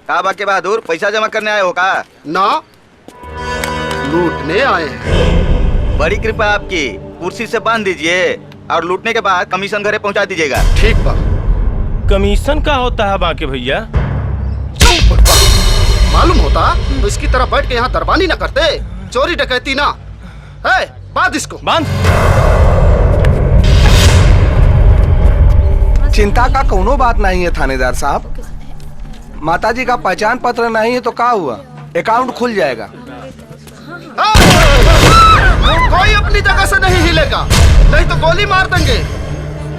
का बाकी बहादुर, पैसा जमा करने आए हो का? ना, लूटने आए हैं। बड़ी कृपा आपकी, कुर्सी से बांध दीजिए और लूटने के बाद कमीशन घरे पहुंचा दीजिएगा। ठीक बा। कमीशन का होता है बाकी भैया? मालूम होता तो इसकी तरह बैठ के यहाँ दरबानी ना करते, चोरी डकैती ना है। बांध इसको, बांध। चिंता का कोनो बात नहीं है थानेदार साहब। माताजी का पहचान पत्र नहीं है तो क्या हुआ, अकाउंट खुल जाएगा। कोई अपनी जगह से नहीं हिलेगा, नहीं तो गोली मार देंगे।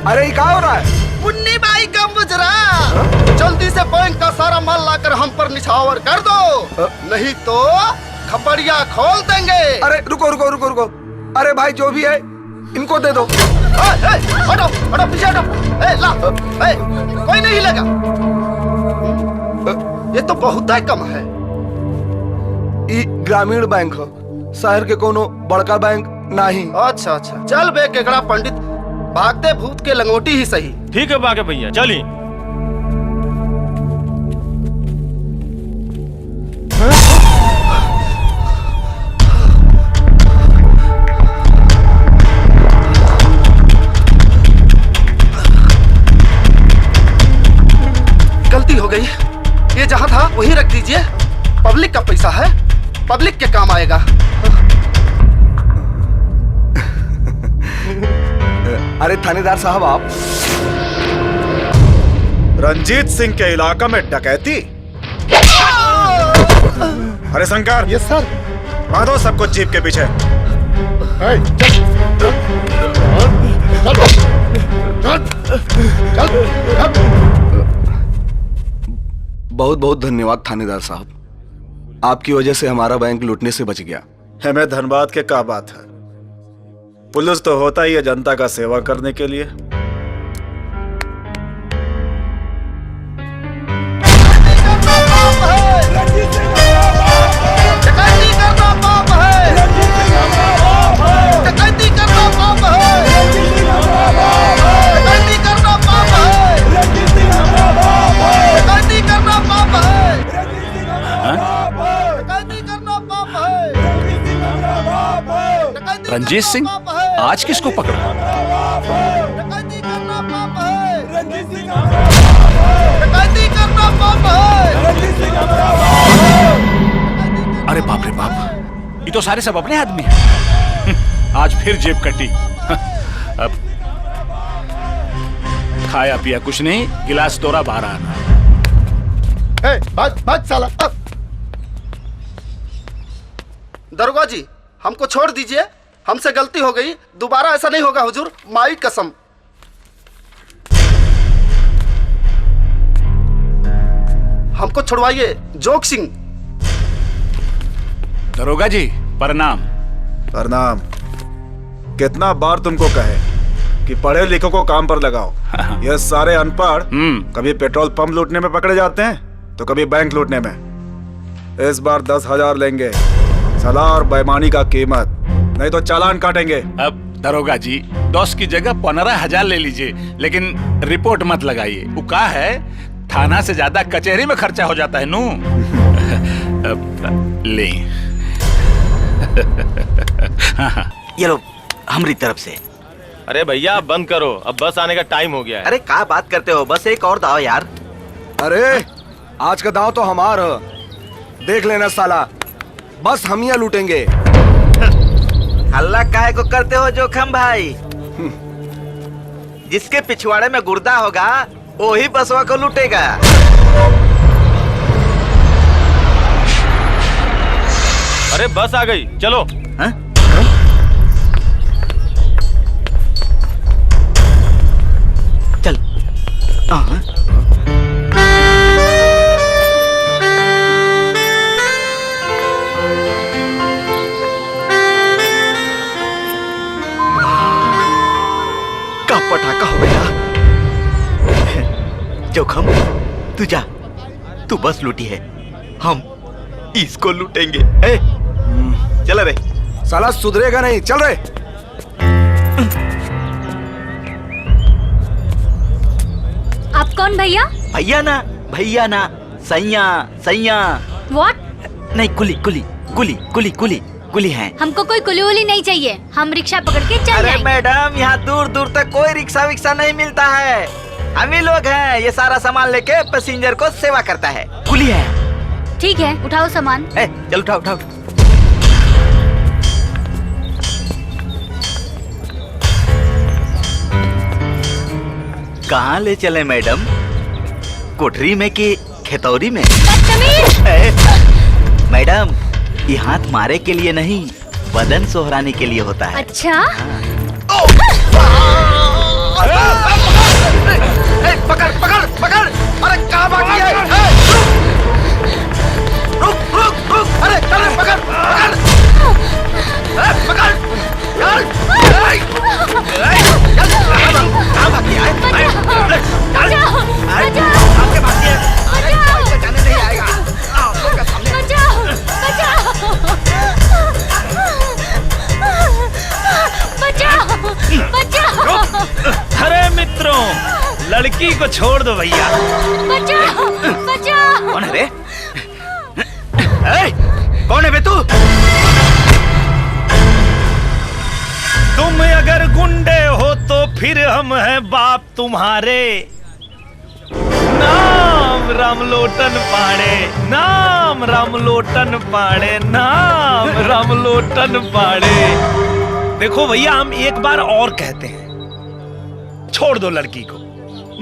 अरे ये क्या हो रहा है? मुन्नी बाई का मुजरा, जल्दी से बैंक का सारा माल लाकर हम पर निछावर कर दो, नहीं तो खपड़िया खोल देंगे। अरे रुको रुको रुको रुको, अरे भाई जो भी है इनको दे दो। हटो हटो पीछे हटो। ला, कोई नहीं हिलेगा। ये तो बहुत ही कम है। ई ग्रामीण बैंक हो, शहर के कोनो बड़का बैंक नहीं। अच्छा अच्छा, चल बे केकड़ा पंडित, भागते भूत के लंगोटी ही सही। ठीक है बाके भैया, चली। गलती हो गई, ये जहाँ था वहीं रख दीजिए। पब्लिक का पैसा है, पब्लिक के काम आएगा। अरे थानेदार साहब आप। रंजीत सिंह के इलाका में डकैती? अरे शंकर। Yes sir. बांधो सबको जीप के पीछे। बहुत बहुत धन्यवाद थानेदार साहब, आपकी वजह से हमारा बैंक लूटने से बच गया। हमें धन्यवाद के क्या बात है, पुलिस तो होता ही है जनता का सेवा करने के लिए। रंजीत सिंह आज किसको पकड़ा? अरे बाप रे बाप, ये तो सारे सब अपने आदमी हैं। आज फिर जेब कटी। अब खाया पिया कुछ नहीं, गिलास तोड़ा बाहर आना। भाग भाग साला। दरोगा जी, हमको छोड़ दीजिए, हमसे गलती हो गई, दोबारा ऐसा नहीं होगा हुजूर, माई कसम। हमको छुड़वाइए, जोग सिंह। दरोगा जी प्रणाम। प्रणाम। कितना बार तुमको कहे कि पढ़े लिखों को काम पर लगाओ। ये सारे अनपढ़ कभी पेट्रोल पंप लूटने में पकड़े जाते हैं तो कभी बैंक लूटने में। इस बार 10,000 लेंगे, सलाह और बेईमानी का कीमत, नहीं तो चालान काटेंगे। अब दरोगा जी 10 की जगह 15,000 ले लीजिए, लेकिन रिपोर्ट मत लगाइए। वो का है, थाना से ज्यादा कचहरी में खर्चा हो जाता है नू। ले ये लो हमारी तरफ से। अरे भैया आप बंद करो, अब बस आने का टाइम हो गया है। अरे क्या बात करते हो, बस एक और दाव यार। अरे आज का दांव तो हमारा, देख लेना साला, बस हम ही लूटेंगे। हल्ला काहे को करते हो जोखम भाई? जिसके पिछवाड़े में गुर्दा होगा वही बसवा को लूटेगा। अरे बस आ गई, चलो। हा? चल। का पटाखा हो गया। जोखम तू जा, तू बस लूटी है, हम इसको लूटेंगे। चल रे साला सुधरेगा नहीं, चल रे। आप कौन भैया? भैया ना सैया सैया। व्हाट? नहीं, कुली कुली कुली कुली कुली कुली है। हमको कोई कुली उली नहीं चाहिए, हम रिक्शा पकड़ के चल अरे जाएंगे। मैडम, यहाँ दूर दूर तक कोई रिक्शा विक्शा नहीं मिलता है। हम ही लोग हैं, ये सारा सामान लेके पैसेंजर को सेवा करता है। कुली है। ठीक है, उठाओ सामान। चल उठाओ उठाओ। कहाँ ले चले मैडम? कोठरी में कि खेतौरी में? मैडम, ये हाथ मारे के लिए नहीं, बदन सोहराने के लिए होता है। अच्छा? पकड़ पकड़ पकड़! अरे कहाँ भागी है? रुक रुक रुक! अरे चल पकड़ पकड़! पकड़! चल! कहाँ भागी है? बचाओ! बचाओ! आपके भागी है? जाने नहीं आएगा। बचाओ! बचाओ! बचाओ! अरे मित्रों, लड़की को छोड़ दो भैया। बचाओ! बचाओ! कौन है रे? कौन है बे तू? तुम अगर गुंडे हो तो फिर हम हैं बाप तुम्हारे। नाम रामलोटन पाड़े, नाम रामलोटन पाड़े, नाम रामलोटन पाड़े। देखो भैया, हम एक बार और कहते हैं, छोड़ दो लड़की को,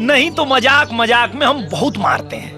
नहीं तो मजाक मजाक में हम बहुत मारते हैं।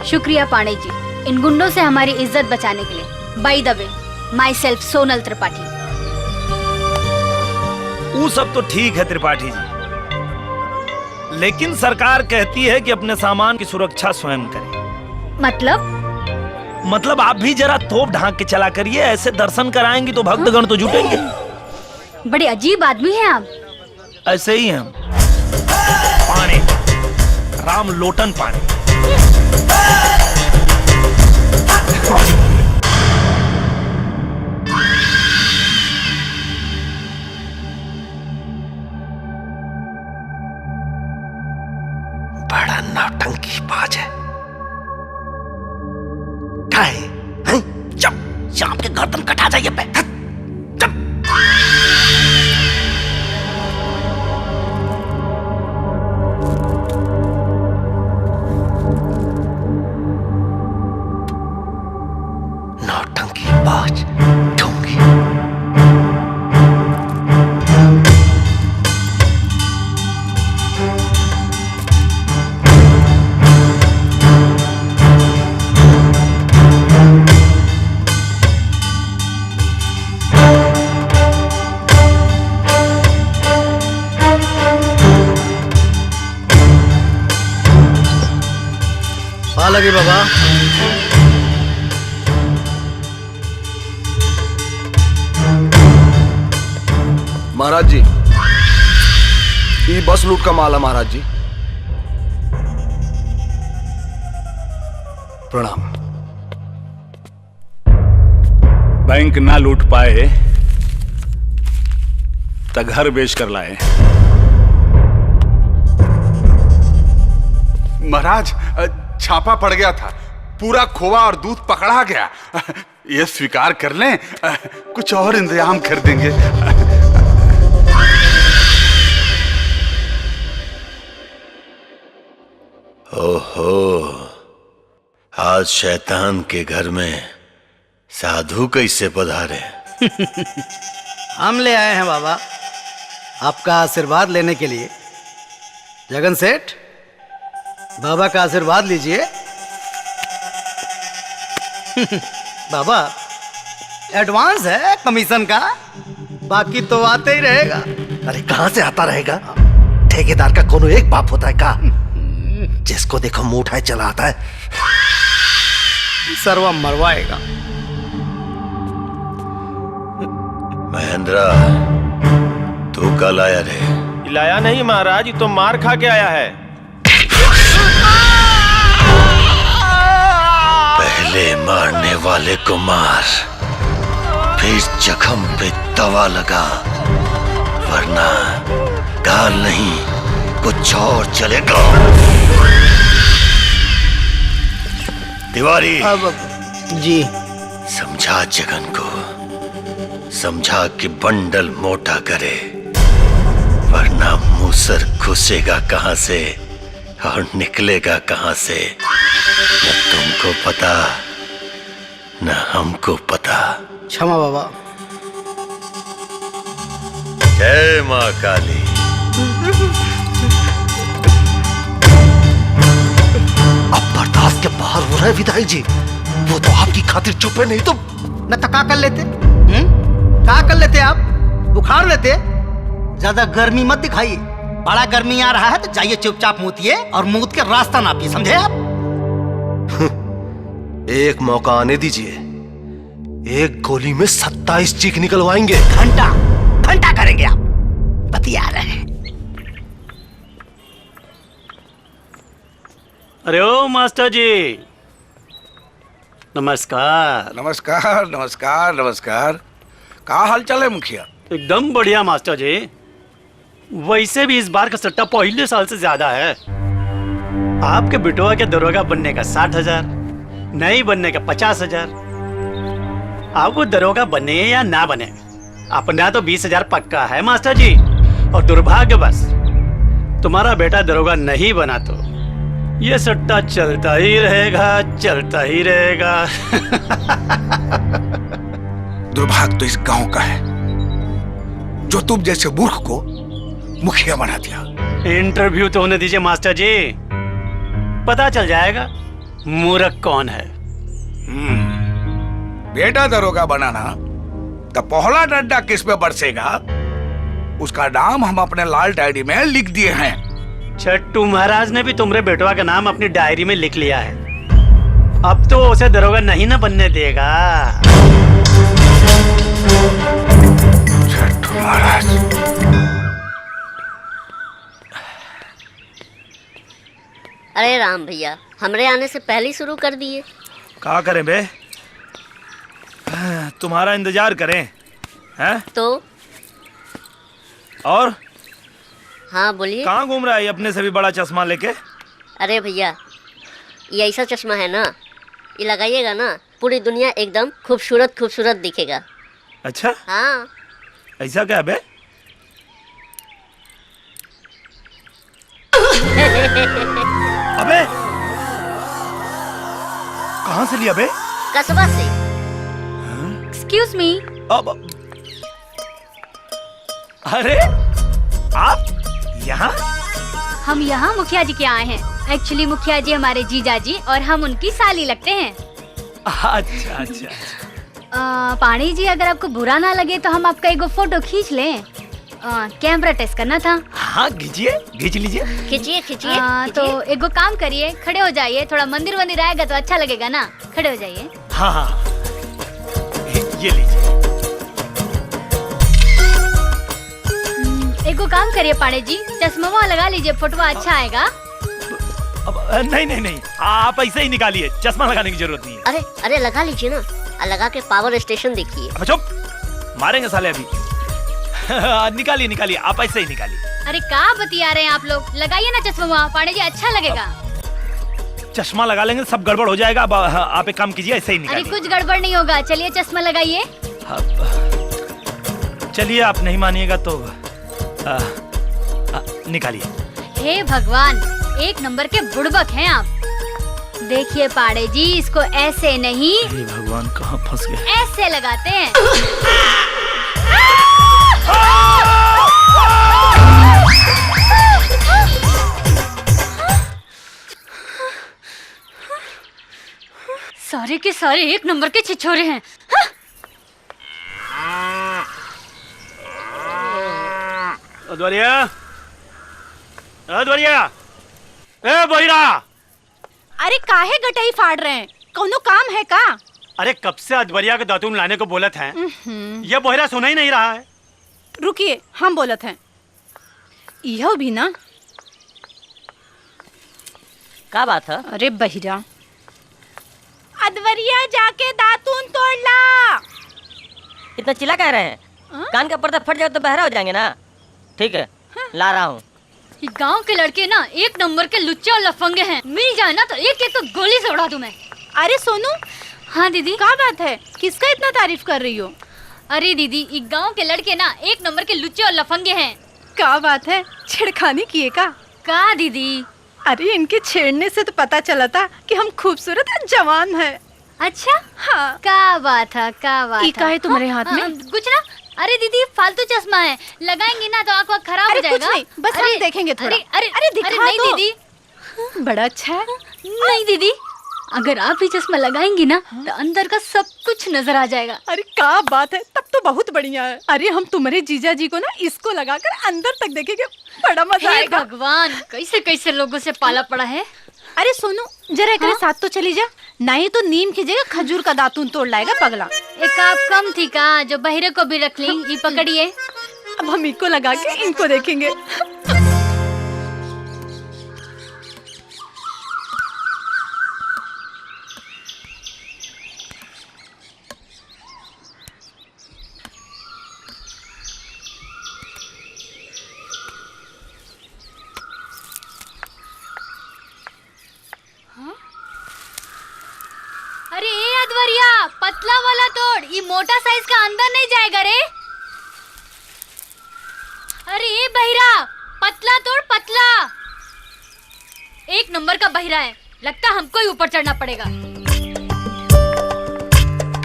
शुक्रिया पांडे जी, इन गुंडों से हमारी इज्जत बचाने के लिए। By the way, my self Sonal Tripathi. वो सब तो ठीक है त्रिपाठी जी, लेकिन सरकार कहती है कि अपने सामान की सुरक्षा स्वयं करें। मतलब आप भी जरा तोप ढांक के चला करिए, ऐसे दर्शन कराएंगी तो भक्तगण तो जुटेंगे। बड़े अजीब आदमी हैं आप। ऐसे ही हैं हम। पाणे, रामलोटन पाणे। बड़ा नौटंकी बाज है। क्या है? जब शाम के गर्दन कटा जाइए पे। नौटंकी बाज ढोंगी। लगे बाबा। महाराज जी, ये बस लूट का माल है महाराज जी। प्रणाम। बैंक ना लूट पाए तो घर बेच कर लाए। महाराज, छापा पड़ गया था, पूरा खोआ और दूध पकड़ा गया। ये स्वीकार कर लें, कुछ और इंतजाम कर देंगे। ओहो, आज शैतान के घर में साधु कैसे पधारे? हम ले आए हैं बाबा, आपका आशीर्वाद लेने के लिए। जगन सेठ, बाबा का आशीर्वाद लीजिए। बाबा, एडवांस है कमीशन का, बाकी तो आते ही रहेगा। अरे कहाँ से आता रहेगा? ठेकेदार का कोनो एक बाप होता है का? जिसको देखो मुंह उठाए चला आता है। सर्वा मरवाएगा। महेंद्रा, तू कल आया रे? लाया नहीं महाराज, ये तो मार खा के आया है। पहले मारने वाले को मार, फिर जख्म पे दवा लगा, वरना गाल नहीं कुछ और चलेगा। तिवारी जी, समझा जगन को, समझा कि बंडल मोटा करे, वरना मूसर घुसेगा कहां से और निकलेगा कहां से, न तुमको पता न हमको पता। क्षमा बाबा। जय माँ काली। अब बर्दाश्त के बाहर हो रहा है विधायक जी। वो तो आपकी खातिर चुप है, नहीं तो न तो का कर लेते? का कर लेते आप? बुखार लेते? ज्यादा गर्मी मत दिखाइए। बड़ा गर्मी आ रहा है तो जाइए चुपचाप मूतिए और मूत के रास्ता नापिए, समझे आप? एक मौका आने दीजिए, एक गोली में 27 चीख निकलवाएंगे। घंटा घंटा करेंगे आप, बतिया रहे हैं। अरे ओ मास्टर जी, नमस्कार। नमस्कार नमस्कार नमस्कार। का हाल चाल है मुखिया? एकदम बढ़िया मास्टर जी। वैसे भी इस बार का सट्टा पहले साल से ज्यादा है। आपके बिटुआ के दरोगा बनने का 60,000, नहीं बनने का 50,000। आपको दरोगा बने या ना बने, अपना तो 20,000 पक्का है मास्टर जी। और दुर्भाग्यवश तुम्हारा बेटा दरोगा नहीं बना तो ये सट्टा चलता ही रहेगा, चलता ही रहेगा। दुर्भाग्य तो इस गांव का है जो तुम जैसे मूर्ख को मुखिया बना दिया। इंटरव्यू तो होने दीजिए मास्टर जी, पता चल जाएगा मूर्ख कौन है। बेटा दरोगा बनाना तो पहला डंडा किस पे बरसेगा, उसका नाम हम अपने लाल डायरी में लिख दिए हैं। छट्टू महाराज ने भी तुम्हारे बेटवा का नाम अपनी डायरी में लिख लिया है। अब तो उसे दरोगा नहीं ना बनने देगा। छट्टू महाराज, अरे राम भैया, हमरे आने से पहले ही शुरू कर दिए। क्या करें बे, तुम्हारा इंतजार करें हैं? तो और हाँ बोलिए। कहाँ घूम रहा है अपने से भी बड़ा चश्मा लेके? अरे भैया, ये ऐसा चश्मा है ना, ये लगाइएगा ना पूरी दुनिया एकदम खूबसूरत खूबसूरत दिखेगा। अच्छा हाँ। ऐसा क्या बे? अबे कहाँ से लिया बे? कस्बा से। Excuse me. अरे आप यहाँ? हम यहाँ मुखिया जी के आए हैं। एक्चुअली मुखिया जी हमारे जीजा जी और हम उनकी साली लगते हैं। अच्छा अच्छा। पाणी जी, अगर आपको बुरा ना लगे तो हम आपका एक फोटो खींच लें। कैमरा टेस्ट करना था। हाँ खींचिए, खींच लीजिए। खींचिए खींचिए। तो एक काम करिए, खड़े हो जाइए। थोड़ा मंदिर वंदिर आएगा तो अच्छा लगेगा ना, खड़े हो जाइए। हाँ हाँ, ये लीजिए। एक काम करिए पाणे जी, चश्मा लगा लीजिए, फोटो अच्छा आएगा। नहीं नहीं नहीं, आप ऐसे ही निकालिए, चश्मा लगाने की जरूरत नहीं है। अरे अरे लगा लीजिए ना, लगा के पावर स्टेशन देखिए। अब चुप, मारेंगे साले अभी। निकालिए निकालिए, आप ऐसे ही निकालिए। अरे क्या बतिया रहे हैं आप लोग, लगाइए ना चश्मा, पाणे जी अच्छा लगेगा। चश्मा लगा लेंगे सब गड़बड़ हो जाएगा। आप एक काम कीजिए, ऐसे ही निकालिए। अरे कुछ गड़बड़ नहीं होगा, चलिए चश्मा लगाइए। चलिए, आप नहीं मानिएगा तो निकालिए। हे भगवान, एक नंबर के बुड़बक हैं आप। देखिए पाड़े जी, इसको ऐसे नहीं, हे भगवान कहाँ फंस गए, ऐसे लगाते हैं। सारे के सारे एक नंबर के छिछोरे हैं। अद्वरिया, अद्वरिया, ए बहिरा। अरे काहे गटई फाड़ रहे हैं? कौनो काम है का? अरे कब से अद्वरिया के दातून लाने को बोलत हैं। ये बहिरा सुना ही नहीं रहा है। रुकिए, हम बोलत हैं। यह भी ना। क्या बात है? अरे बहिरा, अद्वरिया जाके दातून तोड़ ला। इतना चिल्ला कह रहे हैं? कान का पर्दा फट जाए तो बहरा हो जाएंगे ना। ठीक है, ला रहा हूँ। ये गांव के लड़के ना एक नंबर के लुच्चे और लफंगे हैं। मिल जाए ना तो एक एक तो गोली से उड़ा दूं मैं। अरे सोनू। हाँ दीदी। क्या बात है? किसका इतना तारीफ कर रही हो? अरे दीदी, ये गांव के लड़के ना एक नंबर के लुच्चे और लफंगे हैं। क्या बात है? छेड़खानी किए का दीदी? अरे इनके छेड़ने से तो पता चला था कि हम खूबसूरत और जवान है। अच्छा? हाँ। क्या बात है, क्या बात है? क्या है तुम्हारे हाथ में? कुछ ना। अरे दीदी, फालतू चश्मा है, लगाएंगे ना तो आँख खराब हो जाएगा। कुछ नहीं, बस हम देखेंगे थोड़ा। अरे दिखा नहीं दो। दीदी। बड़ा अच्छा है। नहीं दीदी, अगर आप भी चश्मा लगाएंगी ना तो अंदर का सब कुछ नजर आ जाएगा। अरे क्या बात है, तब तो बहुत बढ़िया है। अरे हम तुम्हारे जीजा जी को ना इसको लगाकर अंदर तक देखेंगे, बड़ा मजा आएगा। भगवान, कैसे कैसे लोगों से पाला पड़ा है। अरे सोनू, जरा एक साथ तो चली जा, नहीं तो नीम की जगह खजूर का दातून तोड़ लाएगा पगला। एक आप कम थी का, जो बहिरे को भी रख ली। ये पकड़िए। अब हम इनको लगा के इनको देखेंगे। अरे ए अद्वरिया, पतला वाला तोड़, ये मोटा साइज का अंदर नहीं जाएगा रे। अरे ए बहिरा, पतला तोड़, पतला। एक नंबर का बहिरा है, लगता हमको ही ऊपर चढ़ना पड़ेगा।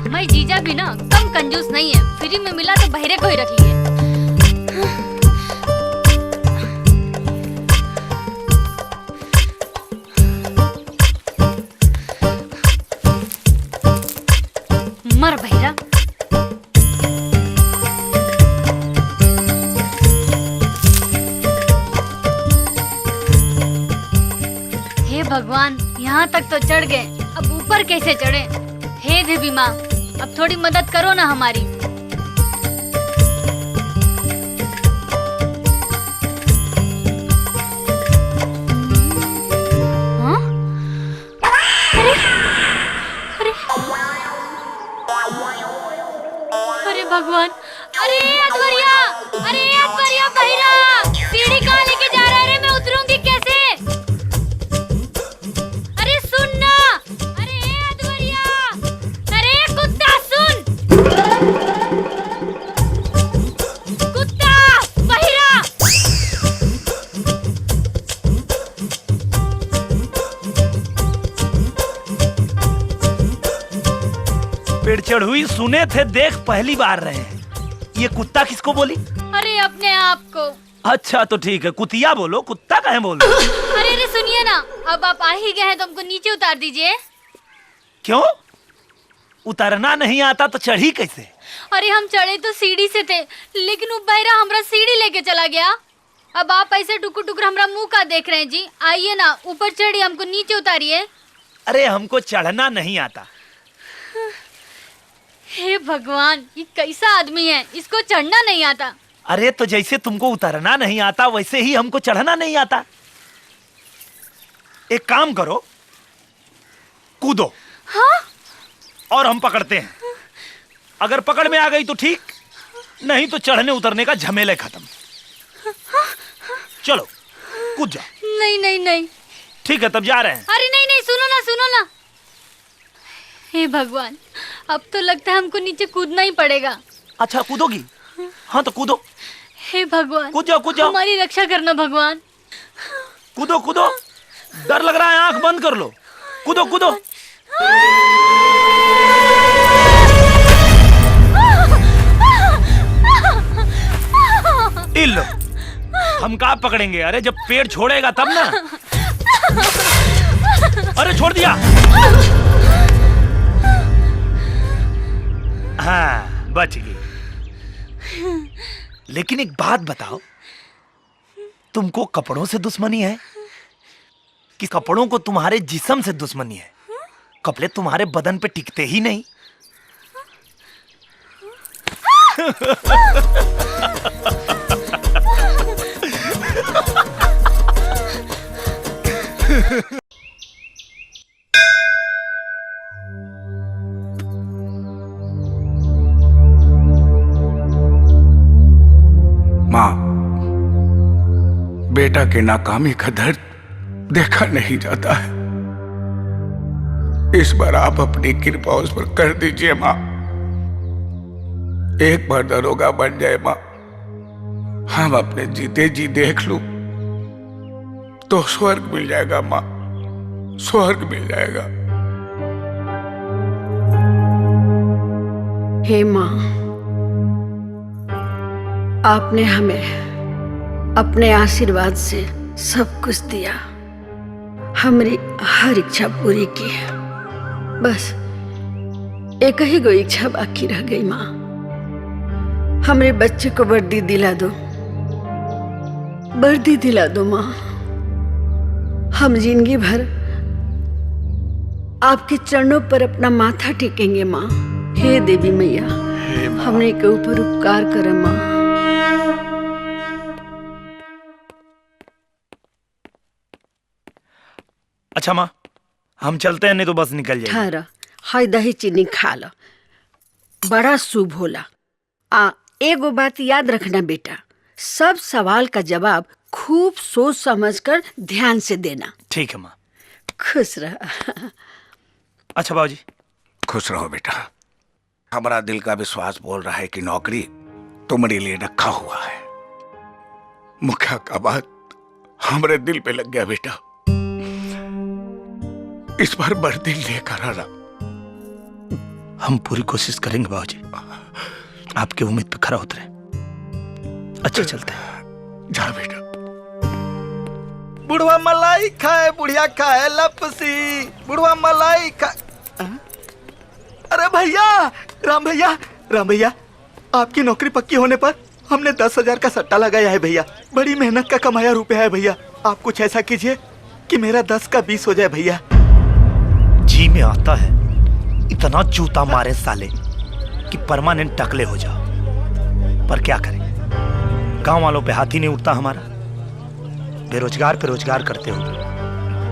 हमारी जीजा भी ना कम कंजूस नहीं है, फ्री में मिला तो बहिरे को ही रख लिए। मर बहिरा। हे भगवान, यहाँ तक तो चढ़ गए, अब ऊपर कैसे चढ़े? हे देवी माँ, अब थोड़ी मदद करो ना हमारी। हाँ? अरे भगवान, अरे अद्वरिया, बहिरा, सीढ़ी कहाँ लेके जा रहा है रे? मैं उतरूंगी कैसे? अरे सुन ना, अरे अद्वरिया, अरे कुत्ता सुन, कुत्ता, बहिरा। पेड़ चढ़ हुई सुने थे, देख पहली बार रहे हैं। ये कुत्ता किसको बोली? अरे अपने आप को। अच्छा तो ठीक है, कुतिया बोलो, कुत्ता कहे बोलो। अरे सुनिए ना, अब आप आ ही गए हैं तो हमको नीचे उतार दीजिए। क्यों? उतरना नहीं आता तो चढ़ी कैसे? अरे हम चढ़े तो सीढ़ी से थे, लेकिन वो बहरा हमरा सीढ़ी लेके चला गया। अब आप ऐसे टुकुर टुकुर हमरा मुंह का देख रहे हैं जी। आइए ना, ऊपर चढ़िए, हमको नीचे उतारिए। अरे हमको चढ़ना नहीं आता। हे भगवान, ये कैसा आदमी है, इसको चढ़ना नहीं आता। अरे तो जैसे तुमको उतरना नहीं आता वैसे ही हमको चढ़ना नहीं आता। एक काम करो, कूदो। हाँ? और हम पकड़ते हैं। अगर पकड़ में आ गई तो ठीक, नहीं तो चढ़ने उतरने का झमेले खत्म। चलो कूद जाओ। नहीं नहीं नहीं। ठीक है, तब जा रहे हैं। अरे नहीं नहीं, सुनो ना, सुनो ना। हे भगवान, अब तो लगता है हमको नीचे कूदना ही पड़ेगा। अच्छा कूदोगी? हाँ तो कूदो। हे भगवान, कूद जाओ, कूद जाओ। हमारी रक्षा करना भगवान। कूदो कूदो, डर लग रहा है, आंख बंद कर लो। कूदो कूदो। इल्लो, हम कहाँ पकड़ेंगे? अरे जब पेड़ छोड़ेगा तब ना। अरे छोड़ दिया। हाँ बच गई। लेकिन एक बात बताओ, तुमको कपड़ों से दुश्मनी है कि कपड़ों को तुम्हारे जिस्म से दुश्मनी है? कपड़े तुम्हारे बदन पे टिकते ही नहीं। माँ, बेटा की नाकामी का दर्द देखा नहीं जाता है। इस बार आप अपनी कृपा उस पर कर दीजिए माँ। एक बार दरोगा बन जाए माँ, हम अपने जीते जी देख लूं तो स्वर्ग मिल जाएगा माँ, स्वर्ग मिल जाएगा। हे माँ, आपने हमें अपने आशीर्वाद से सब कुछ दिया, हमारी हर इच्छा पूरी की। बस एक ही गो इच्छा बाकी रह गई माँ, हमारे बच्चे को वर्दी दिला दो, वर्दी दिला दो माँ। हम जिंदगी भर आपके चरणों पर अपना माथा टेकेंगे माँ। हे देवी मैया, हमने के ऊपर उपकार कर माँ। अच्छा माँ, हम चलते हैं, नहीं तो बस निकल जाएगी। ठहरा, हाय दही चीनी खा लो, बड़ा शुभ होला। एगो बात याद रखना बेटा, सब सवाल का जवाब खूब सोच समझकर ध्यान से देना। ठीक है माँ। खुश रह। अच्छा बाबूजी। खुश रहो बेटा। हमारा दिल का विश्वास बोल रहा है कि नौकरी तुम्हारे लिए रखा हुआ है। मुखिया का बात हमारे दिल पे लग गया बेटा। इस बार वर्दी लेकर आना। हम पूरी कोशिश करेंगे बाबूजी, आपकी उम्मीद पे खरा उतरे। अच्छा चलते हैं। जा बेटा। बुढ़वा मलाई खाए बुढ़िया खाए लपसी, बुढ़वा मलाई खाए। अरे भैया, राम भैया, आपकी नौकरी पक्की होने पर हमने 10,000 का सट्टा लगाया है भैया। बड़ी मेहनत का कमाया रुपया है भैया। आप कुछ ऐसा कीजिए कि मेरा 10 का 20 हो जाए भैया। जी में आता है इतना जूता मारे साले कि परमानेंट टकले हो जाओ, पर क्या करें, गांव वालों पे हाथ ही नहीं उठता हमारा। बेरोजगार पे रोजगार करते हो,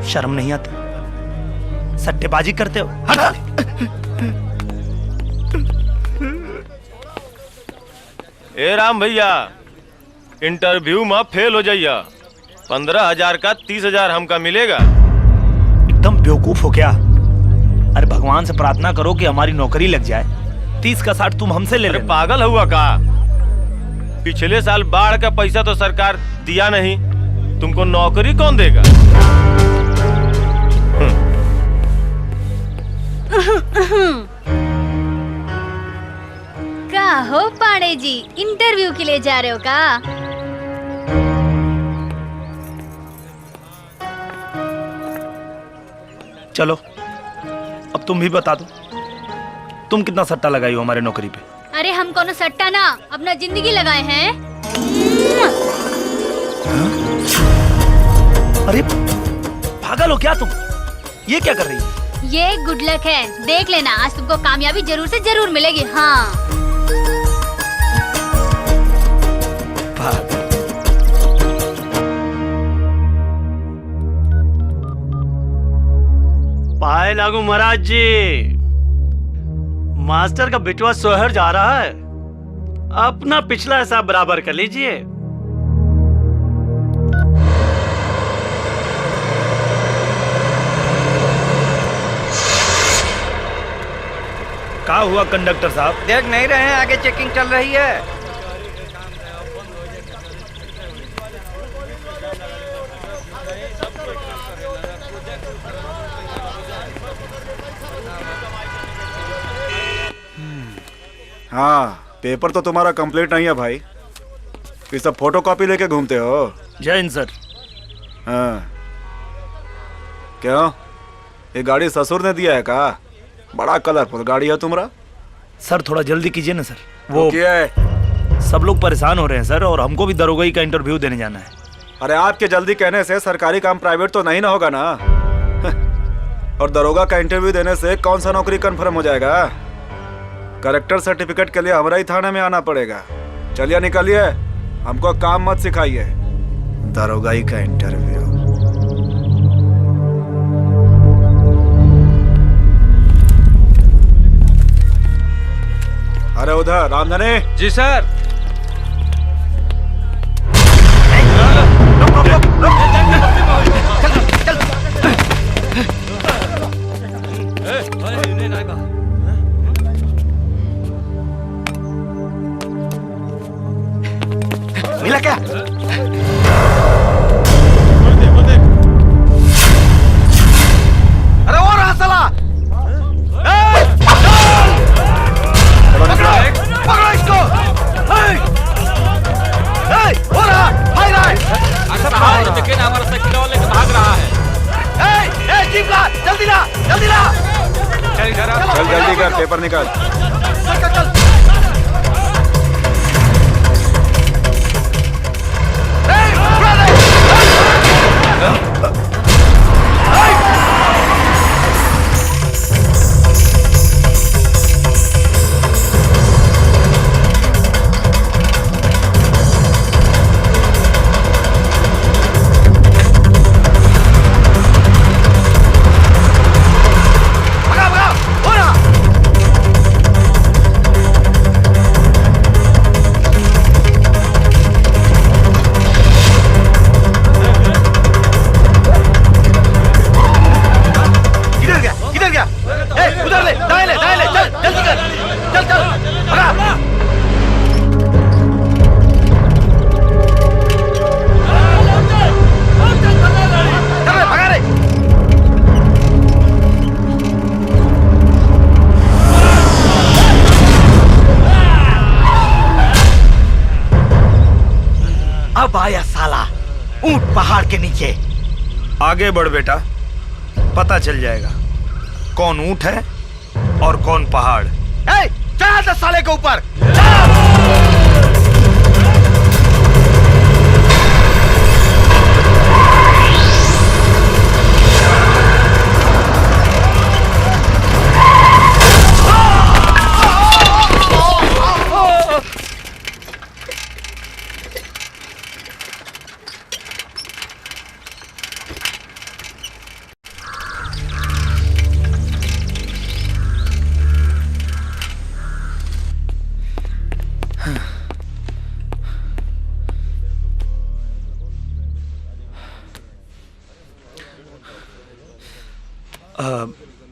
शर्म नहीं आती? सट्टेबाजी करते हो, हटा ले। ए राम भैया, इंटरव्यू में फेल हो जाइया, 15,000 का 30,000 हमका मिलेगा। एकदम बेवकूफ हो क्या? अरे भगवान से प्रार्थना करो कि हमारी नौकरी लग जाए। 30 का 60 तुम हमसे ले लेना। पागल हुआ का? पिछले साल बाढ़ का पैसा तो सरकार दिया नहीं, तुमको नौकरी कौन देगा? का हो पाड़े जी, इंटरव्यू के लिए जा रहे हो का? चलो अब तुम भी बता दो, तुम कितना सट्टा लगाई हो हमारे नौकरी पे? अरे हम कोनो सट्टा ना, अपना जिंदगी लगाए हैं। अरे पागल हो क्या तुम? ये क्या कर रही हो? ये गुड लक है, देख लेना, आज तुमको कामयाबी जरूर से जरूर मिलेगी। हाँ पाए लागू महाराज जी, मास्टर का बिटवा शहर जा रहा है, अपना पिछला हिसाब बराबर कर लीजिए। क्या हुआ कंडक्टर साहब? देख नहीं रहे हैं, आगे चेकिंग चल रही है। हाँ, पेपर तो तुम्हारा कंप्लीट नहीं है भाई, ये सब फोटो कॉपी लेके घूमते हो। जय हिंद सर। हाँ, क्यों, ये गाड़ी ससुर ने दिया है का? बड़ा कलरफुल गाड़ी है तुम्हारा। सर थोड़ा जल्दी कीजिए ना सर, वो क्या है? सब लोग परेशान हो रहे हैं सर, और हमको भी दरोगाई का इंटरव्यू देने जाना है। अरे आपके जल्दी कहने से सरकारी काम प्राइवेट तो नहीं ना होगा ना। और दरोगा का इंटरव्यू देने से कौन सा नौकरी कंफर्म हो जाएगा? करेक्टर सर्टिफिकेट के लिए हमारा ही थाने में आना पड़ेगा। चलिए निकलिए, हमको काम मत सिखाइए। दरोगाई का इंटरव्यू। अरे उधर रामधनी। जी सर। मिला क्या? अरे और रहा साला! पकड़ो इसको! हो रहा! भाग रहा है! देखिए ना, हमारा साइकिल वाले भाग रहा है। जीप ला! जल्दी ला! जल्दी ला! चल जल्दी कर, पेपर निकाल। चल चल चल! अब आया साला ऊंट पहाड़ के नीचे। आगे बढ़ बेटा, पता चल जाएगा कौन ऊंट है और कौन पहाड़। चढ़ा दे साले के ऊपर।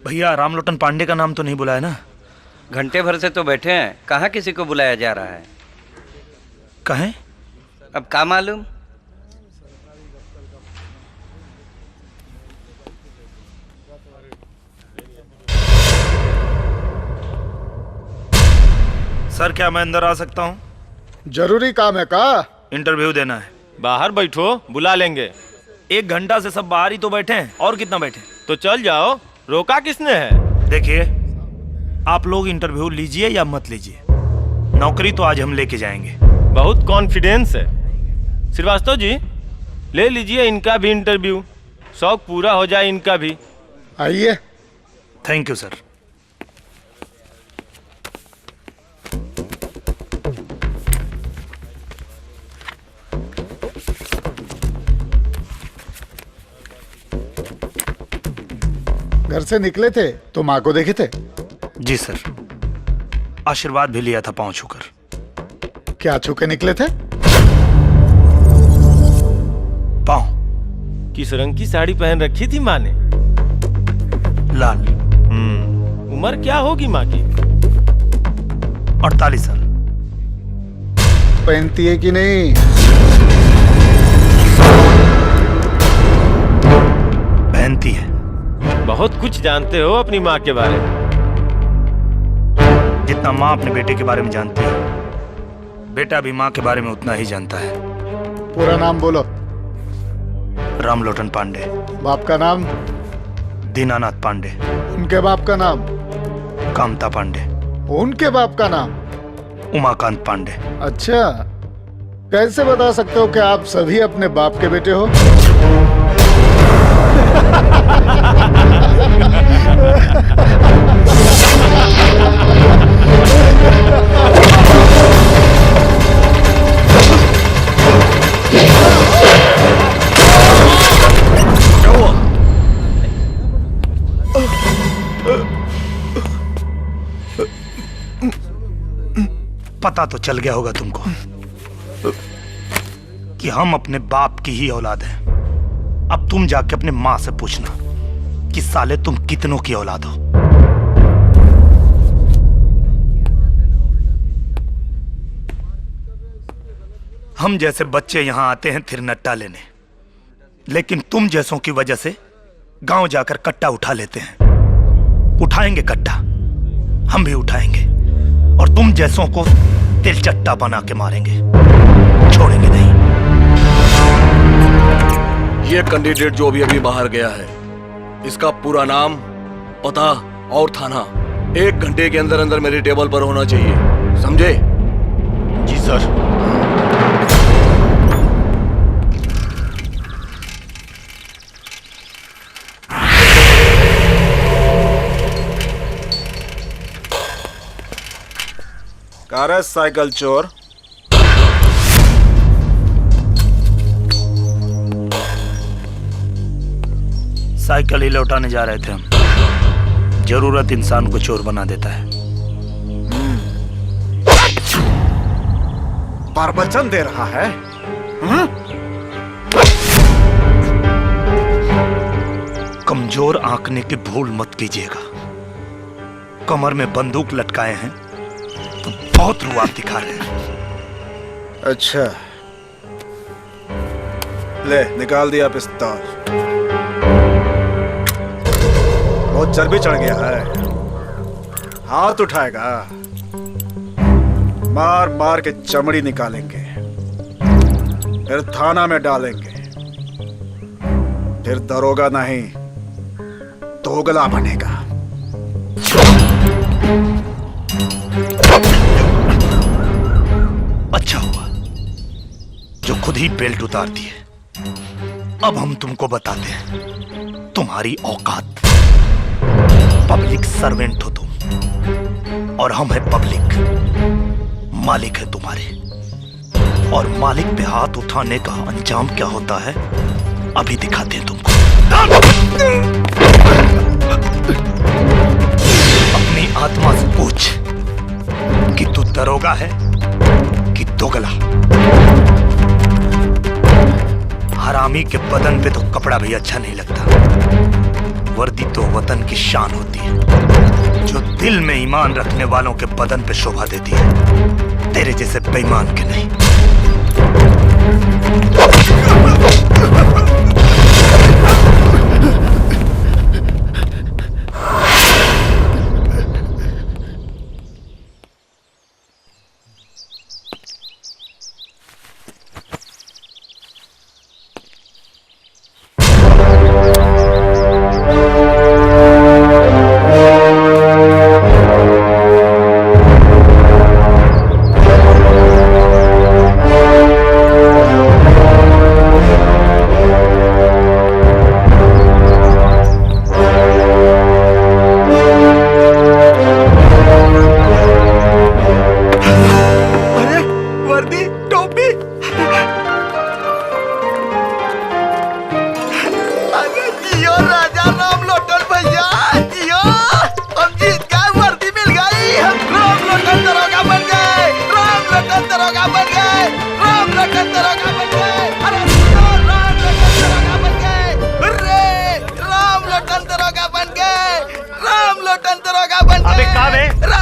भैया रामलोटन पांडे का नाम तो नहीं बुलाया ना? घंटे भर से तो बैठे हैं, कहाँ किसी को बुलाया जा रहा है? कहें? अब क्या मालूम। सर क्या मैं अंदर आ सकता हूँ? जरूरी काम है का? इंटरव्यू देना है। बाहर बैठो, बुला लेंगे। 1 घंटा से सब बाहर ही तो बैठे हैं, और कितना बैठे? तो चल जाओ, रोका किसने है? देखिए, आप लोग इंटरव्यू लीजिए या मत लीजिए, नौकरी तो आज हम लेके जाएंगे। बहुत कॉन्फिडेंस है। श्रीवास्तव जी, ले लीजिए इनका भी इंटरव्यू, शौक पूरा हो जाए इनका भी। आइए। Thank you sir. घर से निकले थे तो माँ को देखे थे? जी सर, आशीर्वाद भी लिया था पांव छूकर। क्या छू के निकले थे? पांव। किस रंग की साड़ी पहन रखी थी माँ ने? लाल। उम्र क्या होगी माँ की? 48 साल। पहनती है कि नहीं? पहनती है। बहुत कुछ जानते हो अपनी माँ के बारे में। जितना माँ अपने बेटे के बारे में जानती है, बेटा भी माँ के बारे में उतना ही जानता है। पूरा नाम बोलो। रामलोटन पांडे। बाप का नाम? दीनानाथ पांडे। उनके बाप का नाम? कामता पांडे। उनके बाप का नाम? उमाकांत पांडे। अच्छा, कैसे बता सकते हो कि आप सभी अपने बाप के बेटे हो? पता तो चल गया होगा तुमको कि हम अपने बाप की ही औलाद हैं। अब तुम जाके अपने माँ से पूछना कि साले तुम कितनों की औलाद हो। हम जैसे बच्चे यहां आते हैं फिर नट्टा लेने, लेकिन तुम जैसों की वजह से गांव जाकर कट्टा उठा लेते हैं। उठाएंगे कट्टा, हम भी उठाएंगे और तुम जैसों को तिलचट्टा बना के मारेंगे, छोड़ेंगे नहीं। ये कैंडिडेट जो भी अभी बाहर गया है, इसका पूरा नाम, पता और थाना 1 घंटे के अंदर अंदर मेरी टेबल पर होना चाहिए, समझे? जी सर। कार साइकिल चोर। साइकिल ही लौटाने जा रहे थे हम। जरूरत इंसान को चोर बना देता है। प्रवचन दे रहा है। कमजोर आंकने की भूल मत कीजिएगा। कमर में बंदूक लटकाए हैं तो बहुत रुआब दिखा रहे हैं। अच्छा, ले निकाल दिया पिस्तौल। बहुत चर्बी चढ़ गया है, हाथ उठाएगा, मार मार के चमड़ी निकालेंगे, फिर थाना में डालेंगे, फिर दरोगा नहीं दोगला बनेगा। अच्छा हुआ जो खुद ही बेल्ट उतार दिए। अब हम तुमको बताते हैं तुम्हारी औकात। पब्लिक सर्वेंट हो तुम और हम है पब्लिक, मालिक है तुम्हारे। और मालिक पे हाथ उठाने का अंजाम क्या होता है अभी दिखाते हैं तुमको। अपनी आत्मा से पूछ कि तू दरोगा है कि दोगला। हरामी के बदन पे तो कपड़ा भी अच्छा नहीं लगता। वर्दी तो वतन की शान होती है जो दिल में ईमान रखने वालों के बदन पे शोभा देती है, तेरे जैसे बेईमान के नहीं।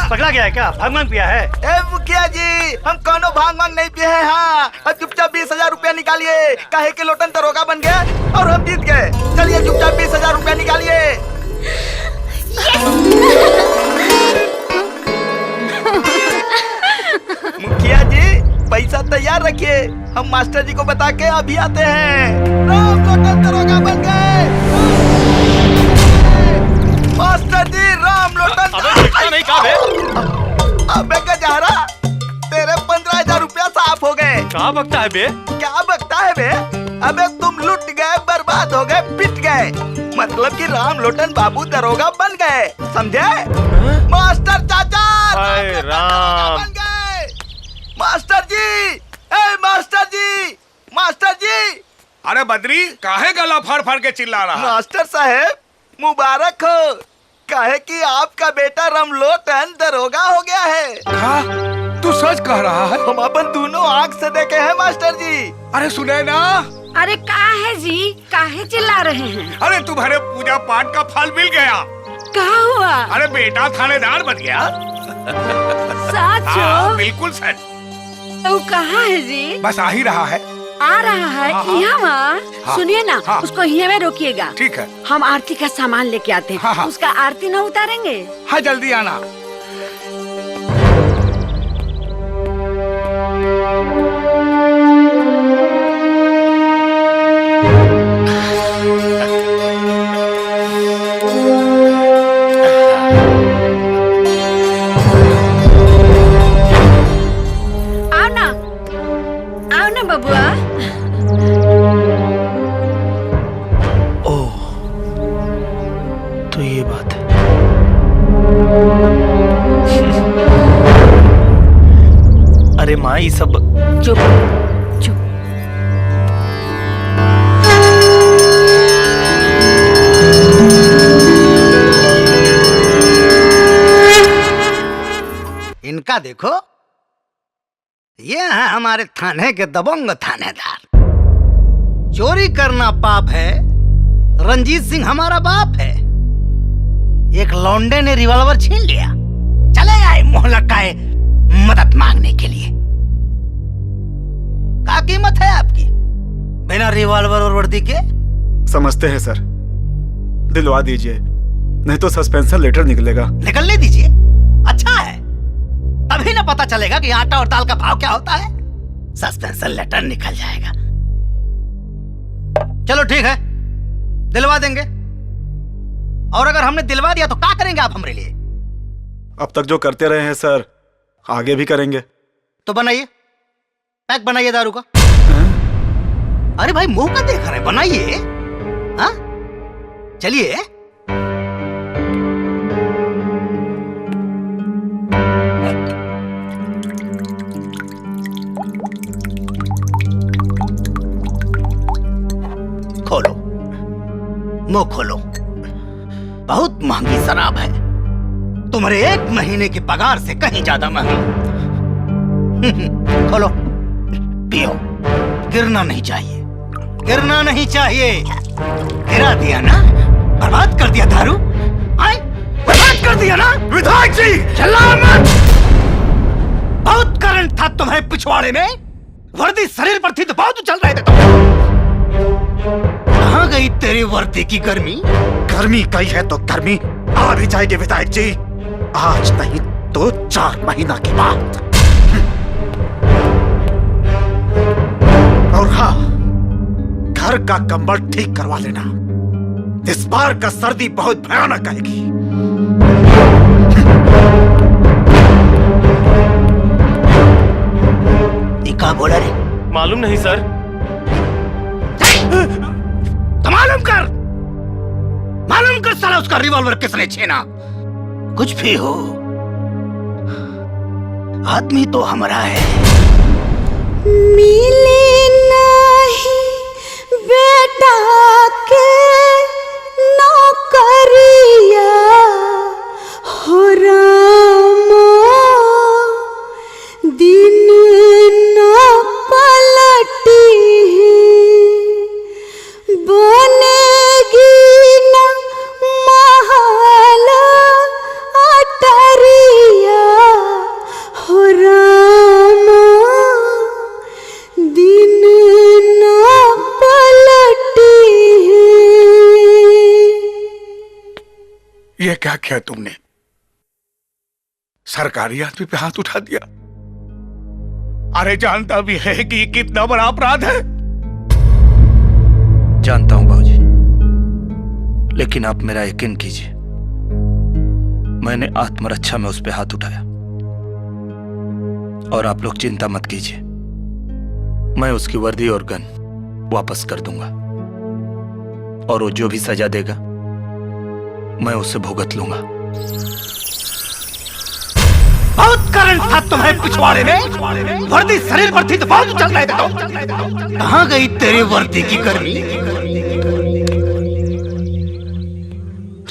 पकड़ा गया है क्या? भांग मांग पिया है? ए मुखिया जी, हम कोनो भांग मांग नहीं पिए हैं। हाँ, अब चुपचाप 20,000 रुपया निकालिए। काहे के लोटन दरोगा बन गए और हम जीत गए। चलिए चुपचाप 20,000 रुपया निकालिए। मुखिया जी, पैसा तैयार रखिए, हम मास्टर जी को बता के अभी आते हैं। राम लोटन दरोगा बन गए। मास्टर जी, राम लोटन। नहीं कहा बे? अबे गजहरा, तेरे 15,000 रुपया साफ हो गए। कहाँ बकता है बे? क्या बकता है बे? अबे तुम लुट गए, बर्बाद हो गए, पिट गए। मतलब कि राम लोटन बाबू दरोगा बन गए, समझे? मास्टर चाचा हाय राम। बन गए। मास्टर जी, ए मास्टर जी, मास्टर जी। अरे बद्री, काहे गला फाड़ फाड़ के चिल्ला रहा? मास्टर साहेब मुबारक हो, काहे कि आपका बेटा रामलोटन दरोगा हो गया है। तू सच कह रहा है? हम अपन दोनों आँख से देखे हैं मास्टर जी। अरे सुने ना। अरे कहा है जी, काहे चिल्ला रहे हैं? अरे तुम्हारे पूजा पाठ का फल मिल गया। कहा हुआ? अरे बेटा थानेदार बन गया। सच? हाँ, बिल्कुल सच। तो कहाँ है जी? बस आ ही रहा है। आ रहा है यहाँ? हाँ। सुनिए ना, हाँ। उसको यहाँ में रोकिएगा। ठीक है। हम आरती का सामान लेके आते हैं। हाँ। उसका आरती न उतारेंगे? हाँ जल्दी आना। आओ ना बबुआ। ओह, तो ये बात है। अरे माँ, ये सब चुप चुप। इनका देखो, ये है हमारे थाने के दबंग थानेदार। चोरी करना पाप है, रंजीत सिंह हमारा बाप है। एक लौंडे ने रिवॉल्वर छीन लिया, चले आए मोहल्ला का मदद मांगने के लिए। क्या कीमत है आपकी बिना रिवॉल्वर और वर्दी के? समझते हैं सर, दिलवा दीजिए, नहीं तो सस्पेंशन लेटर निकलेगा। निकलने दीजिए, अच्छा है, तभी ना पता चलेगा कि आटा और दाल का भाव क्या होता है। सस्पेंशन लेटर निकल जाएगा। चलो ठीक है, दिलवा देंगे। और अगर हमने दिलवा दिया तो क्या करेंगे आप हमारे लिए? अब तक जो करते रहे हैं सर, आगे भी करेंगे। तो बनाइए, पैक बनाइए दारू का। अरे भाई मुंह का देख रहे, बनाइए। हाँ चलिए। खोलो, मुंह खोलो। बहुत महंगी शराब है, तुम्हारे 1 महीने की पगार से कहीं ज्यादा महंगी। खोलो, पियो। गिरना नहीं चाहिए, गिरना नहीं चाहिए। गिरा दिया ना, बर्बाद कर दिया दारू। आए, बर्बाद कर दिया ना। विधायक जी चिल्ला मत। बहुत करंट था तुम्हारे पिछवाड़े में, वर्दी शरीर पर थी तो बहुत उछल रहे थे तुम। कहाँ गई तेरी वर्दी की गर्मी? गर्मी गई है तो गर्मी आ भी जाएगी विधायक जी, आज नहीं तो 4 महीना के बाद। और हाँ, घर का कंबल ठीक करवा लेना, इस बार का सर्दी बहुत भयानक आएगी। क्या बोला रे? मालूम नहीं सर। तो मालूम कर साला उसका रिवॉल्वर किसने छीना। कुछ भी हो, आदमी तो हमारा है। मिले नहीं बेटा के नौकरिया हो रामा, दिन न पलटी बनेगी न महल अटरिया हो रामा, दिन न पलटी। ये क्या किया तुमने? सरकारी आदमी पे हाथ उठा दिया। अरे जानता भी है कि ये कितना बड़ा अपराध है। जानता हूं बाबूजी, लेकिन आप मेरा यकीन कीजिए, मैंने आत्मरक्षा में उस पे हाथ उठाया। और आप लोग चिंता मत कीजिए, मैं उसकी वर्दी और गन वापस कर दूंगा और वो जो भी सजा देगा मैं उससे भुगत लूंगा। बहुत करंट था तुम्हें पिछवाड़े में। वर्दी शरीर पर थी तो बहुत चल रहे थे। कहाँ गई तेरी वर्दी की गर्मी?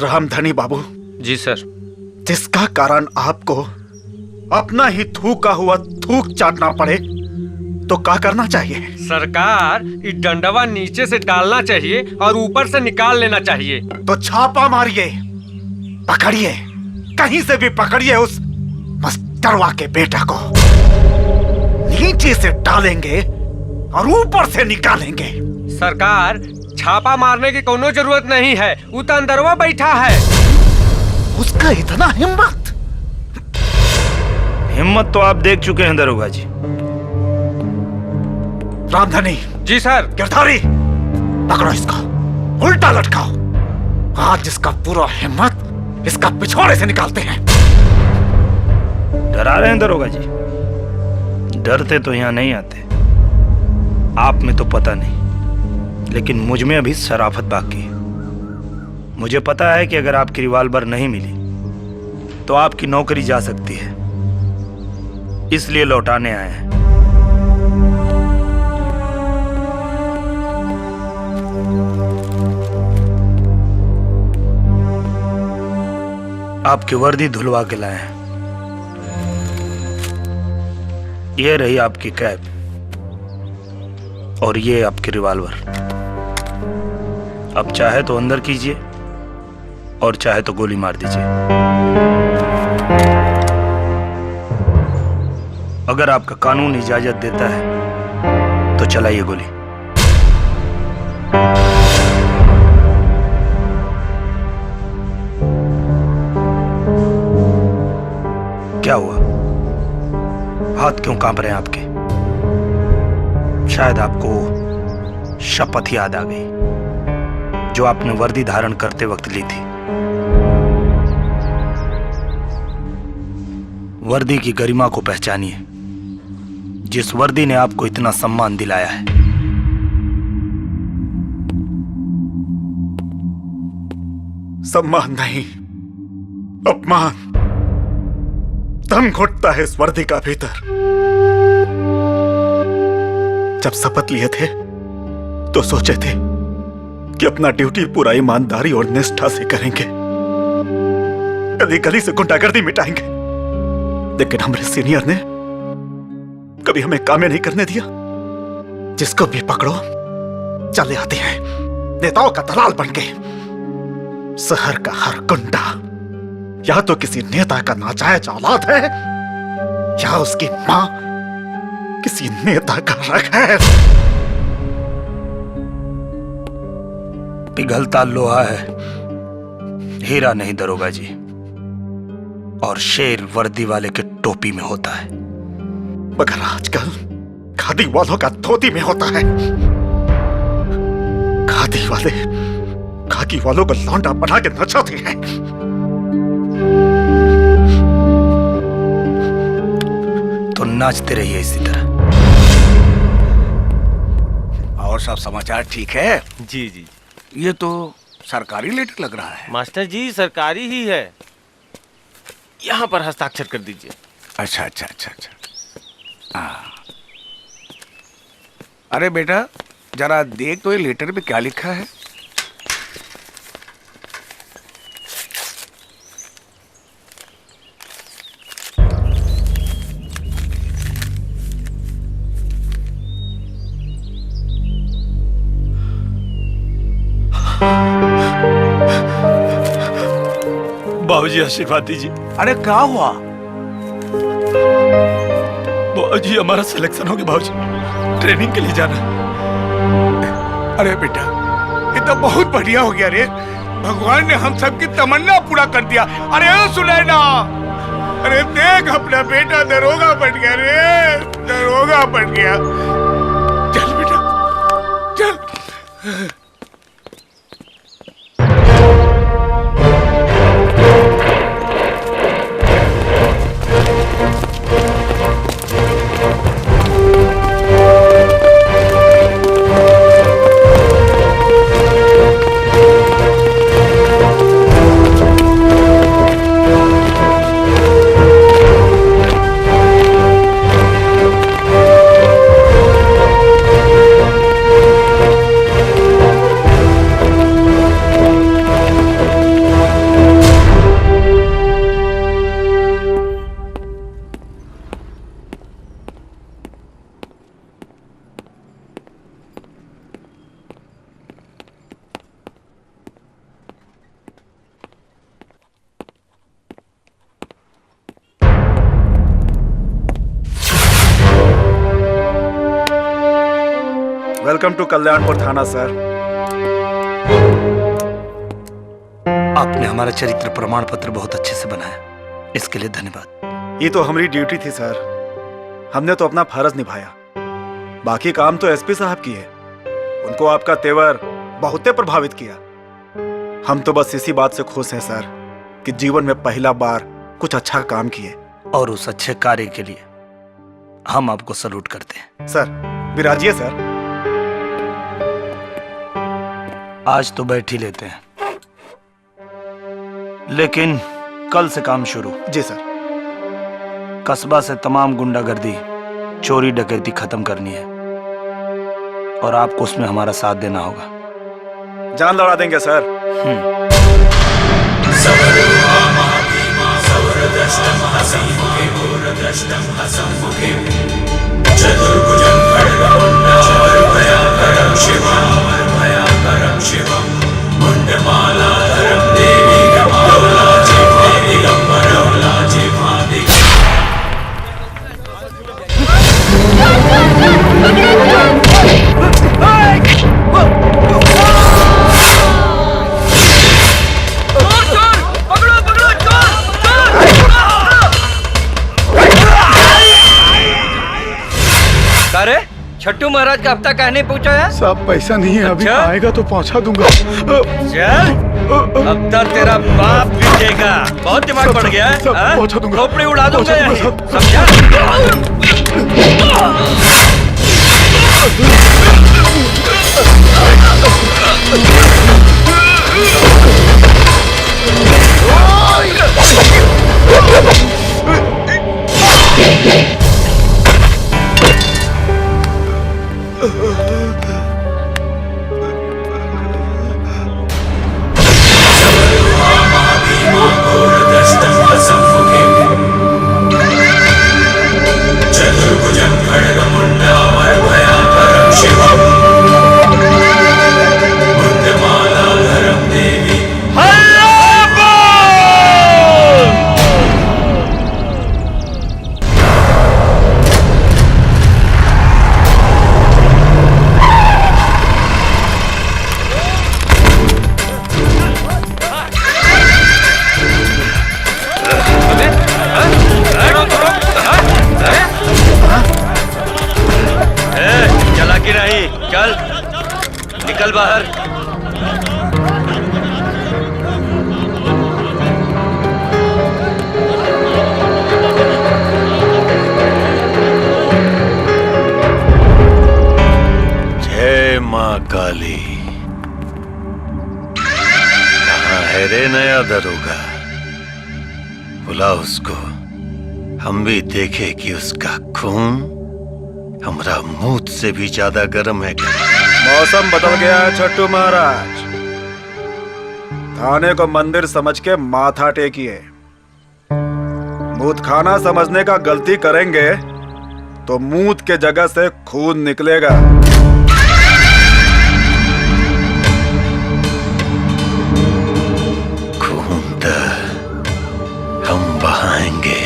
रामधनी बाबू। जी सर। जिसका कारण आपको अपना ही थूका हुआ थूक चाटना पड़े तो क्या करना चाहिए? सरकार, इस डंडवा नीचे से डालना चाहिए और ऊपर से निकाल लेना चाहिए। तो छापा मारिए, पकड़िए, कहीं से भी पकड़िए उस मस्तरवा के बेटा को। नीचे से डालेंगे और ऊपर से निकालेंगे। सरकार, छापा मारने की कोनो जरूरत नहीं है, वो तो अंदरवा बैठा है। उसका इतना हिम्मत? हिम्मत तो आप देख चुके हैं दरोगा जी। रामधनी। जी सर। गिरधारी, पकड़ो इसको, उल्टा लटकाओ। आज इसका पूरा हिम्मत इसका पिछवाड़े से निकालते हैं। डरा रहे हैं दरोगा जी? डरते तो यहाँ नहीं आते। आप में तो पता नहीं, लेकिन मुझ में अभी शराफत बाकी है। मुझे पता है कि अगर आपकी रिवॉल्वर नहीं मिली तो आपकी नौकरी जा सकती है, इसलिए लौटाने आए हैं। आपकी वर्दी धुलवा के लाए हैं। ये रही आपकी कैप और ये आपकी रिवॉल्वर। अब चाहे तो अंदर कीजिए और चाहे तो गोली मार दीजिए। अगर आपका कानून इजाजत देता है तो चलाइए गोली। क्या हुआ? हाथ क्यों कांप रहे हैं आपके? शायद आपको शपथ याद आ गई जो आपने वर्दी धारण करते वक्त ली थी। वर्दी की गरिमा को पहचानिए, जिस वर्दी ने आपको इतना सम्मान दिलाया है। सम्मान नहीं, अपमान। दम घुटता है इस वर्दी का भीतर। जब शपथ लिए थे तो सोचे थे कि अपना ड्यूटी पूरा ईमानदारी और निष्ठा से करेंगे, गली गली से गुंडागर्दी मिटाएंगे। लेकिन हमारे सीनियर ने कभी हमें कामें नहीं करने दिया। जिसको भी पकड़ो चले आते हैं नेताओं का दलाल बनके। शहर का हर गुंडा या तो किसी नेता का नाजायज औलाद है या उसकी मां किसी नेता का रख है। पिघलता लोहा है, हीरा नहीं दरोगा जी। और शेर वर्दी वाले के टोपी में होता है, मगर आजकल खादी वालों का धोती में होता है। खादी वाले खाकी वालों को लौंडा बना के नचाते हैं। तो नाचते रहिए इसी तरह। और सब समाचार ठीक है? जी जी। ये तो सरकारी लेटर लग रहा है। मास्टर जी, सरकारी ही है। यहाँ पर हस्ताक्षर कर दीजिए। अच्छा अच्छा अच्छा अच्छा। अरे बेटा, जरा देख तो ये लेटर पे क्या लिखा है। बाबूजी आशीर्वाद दीजिए। अरे क्या हुआ? बाबूजी हमारा सिलेक्शन हो गया बाबूजी, ट्रेनिंग के लिए जाना। अरे बेटा, ये तो बहुत बढ़िया हो गया रे। भगवान ने हम सबकी तमन्ना पूरा कर दिया। अरे सुनैना, अरे देख अपना बेटा दरोगा बन गया रे, दरोगा बन गया। चल बेटा चल। वेलकम टू कल्याणपुर थाना सर। आपने हमारा चरित्र प्रमाण पत्र बहुत अच्छे से बनाया, इसके लिए धन्यवाद। ये तो हमारी ड्यूटी थी सर, हमने तो अपना फर्ज निभाया। बाकी काम तो एसपी साहब की है, उनको आपका तेवर बहुत प्रभावित किया। हम तो बस इसी बात से खुश हैं सर कि जीवन में पहला बार कुछ अच्छा काम किए, और उस अच्छे कार्य के लिए हम आपको सलूट करते हैं। सर विराजिए सर। आज तो बैठ ही लेते हैं, लेकिन कल से काम शुरू। जी सर। कस्बा से तमाम गुंडागर्दी, चोरी डकैती खत्म करनी है, और आपको उसमें हमारा साथ देना होगा। जान लड़ा देंगे सर। अरे छट्टू महाराज का हफ्ता कहने पहुंचा है? साहब पैसा नहीं है अभी, आएगा तो पहुंचा दूंगा। चल हफ्ता तेरा बाप भी देगा। बहुत दिमाग बढ़ गया है, पहुंचा दूंगा। खोपड़ी उड़ा दूंगा यहीं, समझा? चल निकल बाहर। जय माँ काली। कहाँ है रे नया दरोगा? बुला उसको, हम भी देखे कि उसका खून हमरा मुंह से भी ज्यादा गर्म है क्या? मौसम बदल गया है छट्टू महाराज, थाने को मंदिर समझ के माथा टेकिए। मूत खाना समझने का गलती करेंगे तो मूत के जगह से खून निकलेगा। खून तो हम बहाएंगे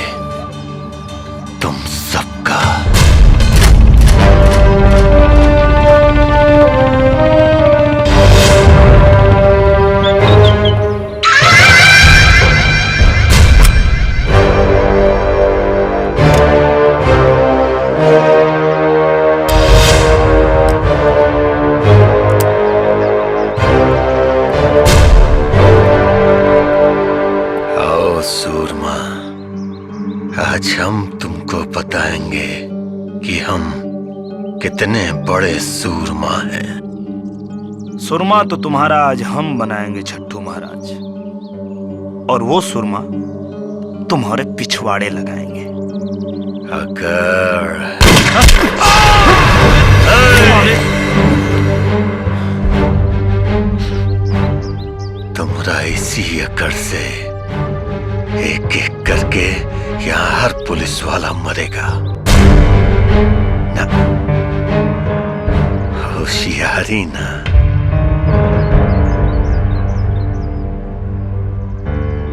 तुम सबका। सूरमा, आज हम तुमको बताएंगे कि हम कितने बड़े सूरमा हैं। सुरमा तो तुम्हारा आज हम बनाएंगे छट्टू महाराज, और वो सुरमा तुम्हारे पिछवाड़े लगाएंगे। अगर तुम्हारा इसी अकड़ से एक एक करके यहाँ हर पुलिस वाला मरेगा ना। होशियारी ना।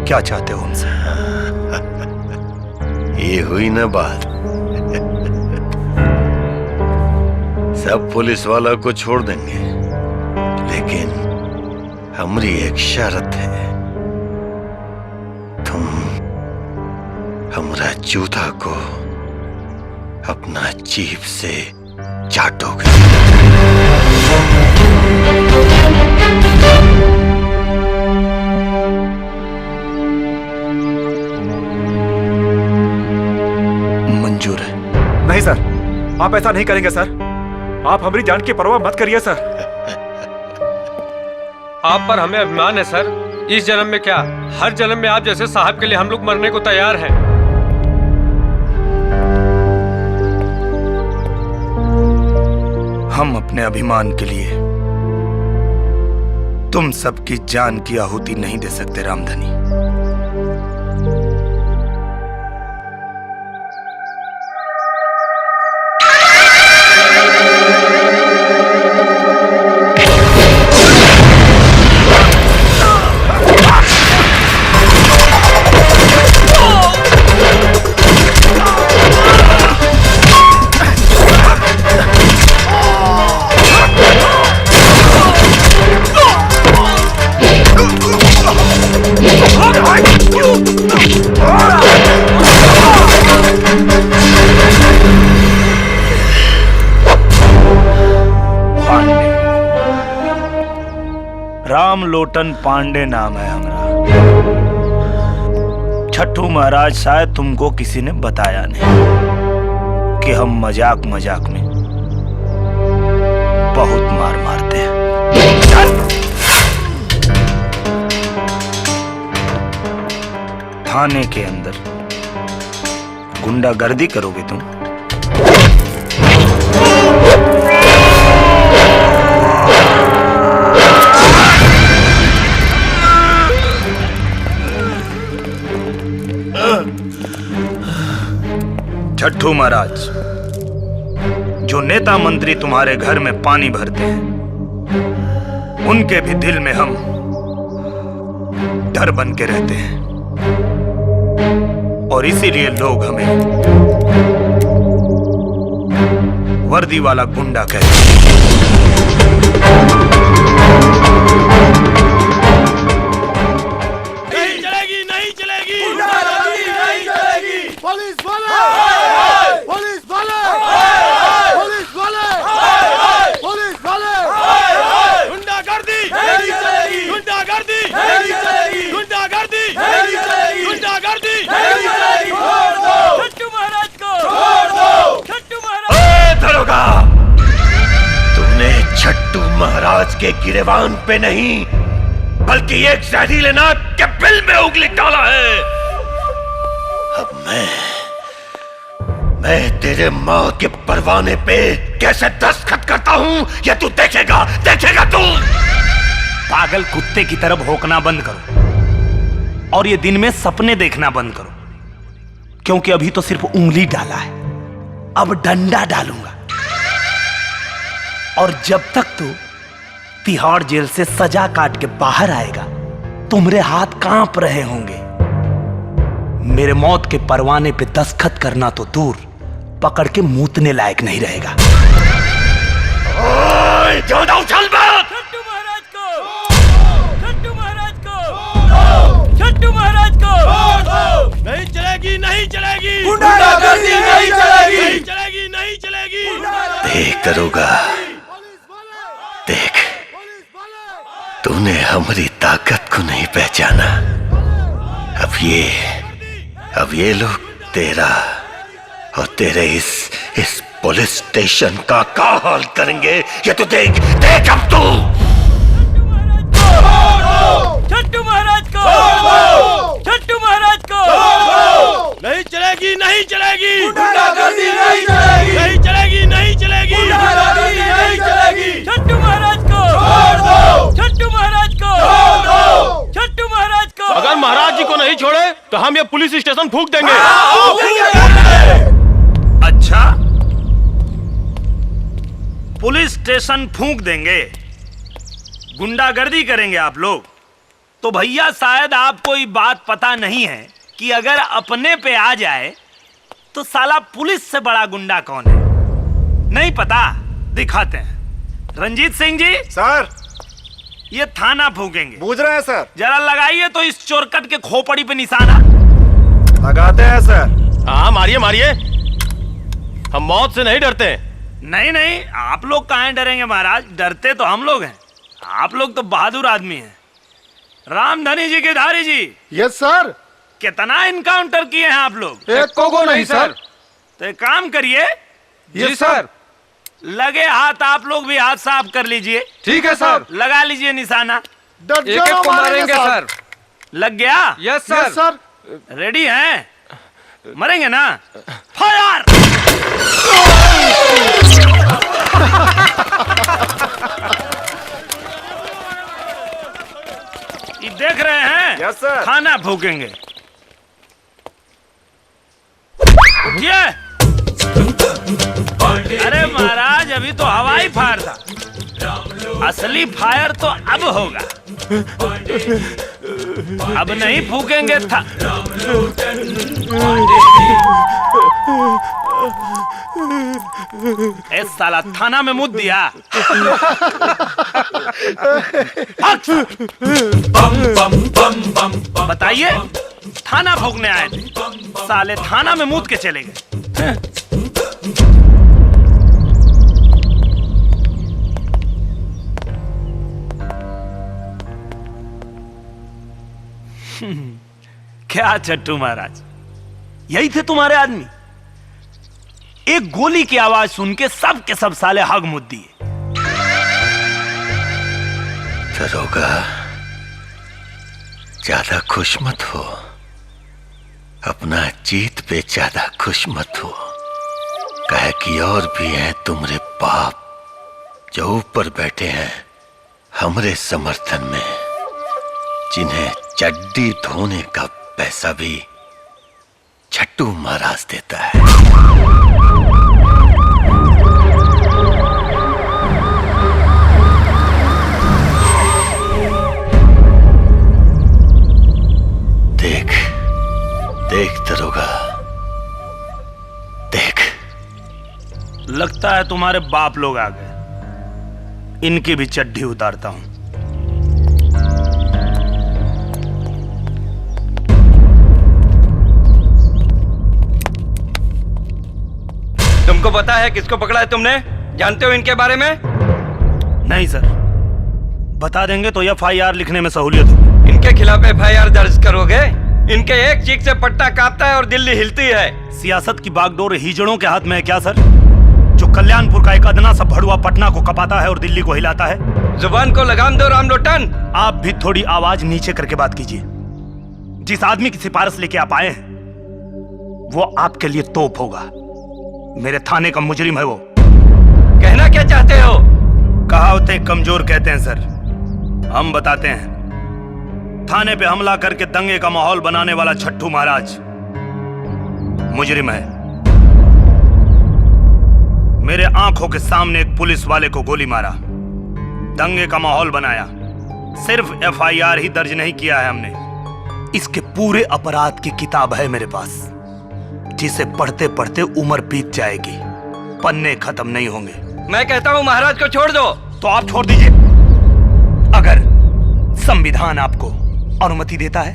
क्या चाहते हो हमसे? ये हुई ना बात। सब पुलिस वालों को छोड़ देंगे, लेकिन हमारी एक शर्त है, तुम हमारा जूता को अपना जीभ से चाटोगे। मंजूर है। नहीं सर, आप ऐसा नहीं करेंगे सर। आप हमारी जान की परवाह मत करिए सर। आप पर हमें अभिमान है सर। इस जन्म में क्या, हर जन्म में आप जैसे साहब के लिए हम लोग मरने को तैयार हैं। हम अपने अभिमान के लिए तुम सबकी जान की आहुति नहीं दे सकते रामधनी। रामलोटन पांडे नाम है हमारा। छठू महाराज शायद तुमको किसी ने बताया नहीं कि हम मजाक मजाक में बहुत मार मारते हैं। थाने के अंदर गुंडागर्दी करोगे तुम? छठू महाराज, जो नेता मंत्री तुम्हारे घर में पानी भरते हैं, उनके भी दिल में हम डर बन के रहते हैं, और इसीलिए लोग हमें वर्दी वाला गुंडा कहते हैं। नहीं चलेगी, नहीं चलेगी, नहीं चलेगी। पुलिस वाले, पुलिस वाले, पुलिस वाले, पुलिस वाले, गुंडागर्दी नहीं चलेगी, गुंडागर्दी नहीं चलेगी, गुंडागर्दी नहीं चलेगी, गुंडागर्दी नहीं चलेगी। छोड़ दो छट्टू महाराज को, छोड़ दो छट्टू महाराज। दरोगा, तुमने छट्टू महाराज के गिरेबान पे नहीं, बल्कि एक जहरीले नाग के बिल में उंगली डाला है। अब मैं तेरे माँ के परवाने पे कैसे दस्तखत करता हूँ, ये तू देखेगा, देखेगा तू। पागल कुत्ते की तरफ भौंकना बंद करो, और ये दिन में सपने देखना बंद करो, क्योंकि अभी तो सिर्फ उंगली डाला है, अब डंडा डालूंगा। और जब तक तू तिहाड़ जेल से सजा काट के बाहर आएगा, तुम्हारे हाथ कांप रहे होंगे। मेरे मौत के परवाने पे दस्तखत करना तो दूर, पकड़ के मूतने लायक नहीं रहेगा। ओए, ज्यादा उछल मत। छट्टू महाराज को, छट्टू महाराज को, छट्टू महाराज को। नहीं चलेगी, नहीं चलेगी, गुंडागर्दी नहीं चलेगी, नहीं चलेगी, नहीं चलेगी। देख दरोगा, देख, तूने हमारी ताकत को नहीं पहचाना। अब ये लोग तेरा और तेरे इस पुलिस स्टेशन का क्या हाल करेंगे, ये तो देख, देख अब तू। छट्टू महाराज को, छट्टू महाराज को। नहीं चलेगी, नहीं चलेगी, गुंडागर्दी नहीं चलेगी, नहीं चलेगी, नहीं चलेगी, गुंडागर्दी नहीं चलेगी। छट्टू महाराज को, छोड़ दो छट्टू महाराज को, छोड़ दो छट्टू महाराज को। अगर महाराज जी को नहीं छोड़े तो हम ये पुलिस स्टेशन फूंक देंगे। अच्छा, पुलिस स्टेशन फूंक देंगे, गुंडागर्दी करेंगे आप लोग? तो भैया शायद आपको ये बात पता नहीं है कि अगर अपने पे आ जाए तो साला पुलिस से बड़ा गुंडा कौन है। नहीं पता? दिखाते हैं। रंजीत सिंह जी। सर। ये थाना फूकेंगे। बूझ रहे हैं सर। जरा लगाइए तो इस चोरकट के खोपड़ी पे निशाना। लगाते हैं सर। हाँ मारिए मारिए, हम मौत से नहीं डरते। नहीं नहीं, आप लोग कहाँ डरेंगे महाराज, डरते तो हम लोग हैं। आप लोग तो बहादुर आदमी हैं। रामधनी जी के धारी जी। Yes sir. कितना इनकाउंटर किए हैं आप लोग? एक को नहीं सर। तो एक काम करिए। जी सर। लगे हाथ आप लोग भी हाथ साफ कर लीजिए। ठीक है सर। लगा लीजिए निशाना। एक एक को मारेंगे सर। लग गया? Yes sir. Yes sir. Ready हैं? मरेंगे ना? फायर! ये देख रहे हैं? Yes sir. खाना फूकेंगे। ये अरे महाराज, अभी तो हवाई फायर था, असली फायर तो अब होगा। अब नहीं फूकेंगे था। ए साला, थाना में मुद्द दिया। बताइए, थाना फूकने आए थे, साले थाना में मुद्द के चले गए। क्या चट्टू महाराज, यही थे तुम्हारे आदमी? एक गोली की आवाज सुन के सब के सब साले हग मुद्द दिए। दरोगा, ज्यादा खुश मत हो, अपना जीत पे ज्यादा खुश मत हो। कहे कि और भी हैं तुम्हारे बाप जो ऊपर बैठे हैं हमरे समर्थन में, जिन्हें चड्डी धोने का पैसा भी छट्टू महाराज देता है। देख देख दरोगा, देख। लगता है तुम्हारे बाप लोग आ गए, इनकी भी चड्डी उतारता हूं। तुमको पता है किसको पकड़ा है तुमने? जानते हो इनके बारे में? नहीं सर, बता देंगे तो FIR लिखने में सहूलियत होगी। इनके खिलाफ FIR दर्ज करोगे? इनके एक चीख से पट्टा कांपता है और दिल्ली हिलती है। सियासत की बागडोर हिजड़ों के हाथ में है क्या सर, जो कल्याणपुर का एक अदना सा भड़ुआ पटना को कपाता है और दिल्ली को हिलाता है? जुबान को लगाम दो रामलोटन। आप भी थोड़ी आवाज नीचे करके बात कीजिए। जिस आदमी की सिफारिश लेके आप आए हैं वो आपके लिए तोप होगा। मेरे थाने का मुजरिम है वो। कहना क्या चाहते हो? कहावतें कमजोर कहते हैं सर, हम बताते हैं। थाने पे हमला करके दंगे का माहौल बनाने वाला छट्टू महाराज मुजरिम है। मेरे आंखों के सामने एक पुलिस वाले को गोली मारा, दंगे का माहौल बनाया। सिर्फ FIR ही दर्ज नहीं किया है हमने, इसके पूरे अपराध की किताब है मेरे पास, जिसे पढ़ते पढ़ते उम्र बीत जाएगी, पन्ने खत्म नहीं होंगे। मैं कहता हूं महाराज को छोड़ दो। तो आप छोड़ दीजिए, अगर संविधान आपको अनुमति देता है।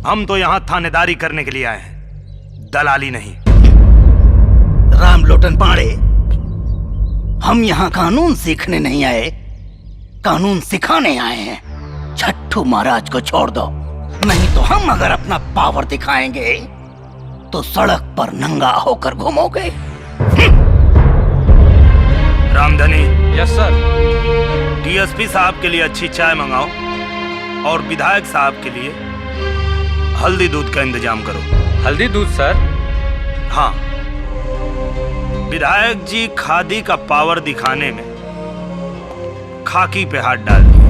हम तो यहां थानेदारी करने के लिए आए हैं, दलाली नहीं। रामलोटन पांडे, हम यहाँ कानून सीखने नहीं आए, कानून सिखाने आए हैं। छट्टू महाराज को छोड़ दो, नहीं तो हम अगर अपना पावर दिखाएंगे तो सड़क पर नंगा होकर घूमोगे। रामधनी। Yes sir. DSP साहब के लिए अच्छी चाय मंगाओ और विधायक साहब के लिए हल्दी दूध का इंतजाम करो। हल्दी दूध सर? हाँ, विधायक जी खादी का पावर दिखाने में खाकी पे हाथ डाल दिए।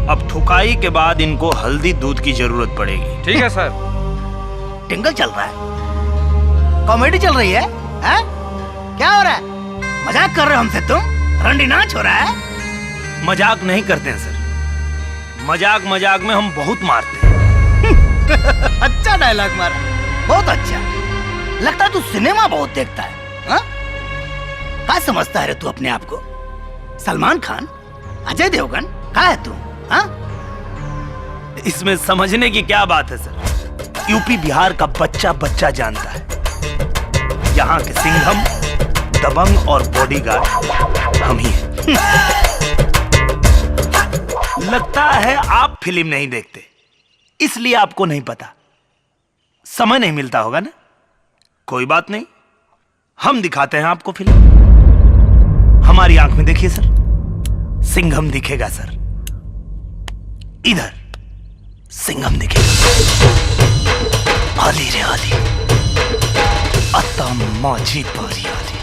अब थुकाई के बाद इनको हल्दी दूध की जरूरत पड़ेगी। ठीक है सर। टिंगल चल रहा है, कॉमेडी चल रही है, हैं? क्या हो रहा है? मजाक कर रहे हो हमसे तुम? रंडी नाच हो रहा है? मजाक नहीं करते हैं सर, मजाक मजाक में हम बहुत मारते हैं। अच्छा डायलॉग मारा, बहुत अच्छा। लगता है तू सिनेमा बहुत देखता है, हा? क्या समझता है रे तू अपने आप को? सलमान खान, अजय देवगन, क्या है तू? हाँ? इसमें समझने की क्या बात है सर? यूपी बिहार का बच्चा बच्चा जानता है, यहाँ के सिंघम, दबंग और बॉडीगार्ड हम ही हैं। लगता है आप फिल्म नहीं देखते, इसलिए आपको नहीं पता। समय नहीं मिलता होगा ना? कोई बात नहीं, हम दिखाते हैं आपको फिल्म। हमारी आंख में देखिए सर, सिंघम दिखेगा सर। इधर सिंघम दिखेगा। आली रे आली, अत्ता माझी बारी आली,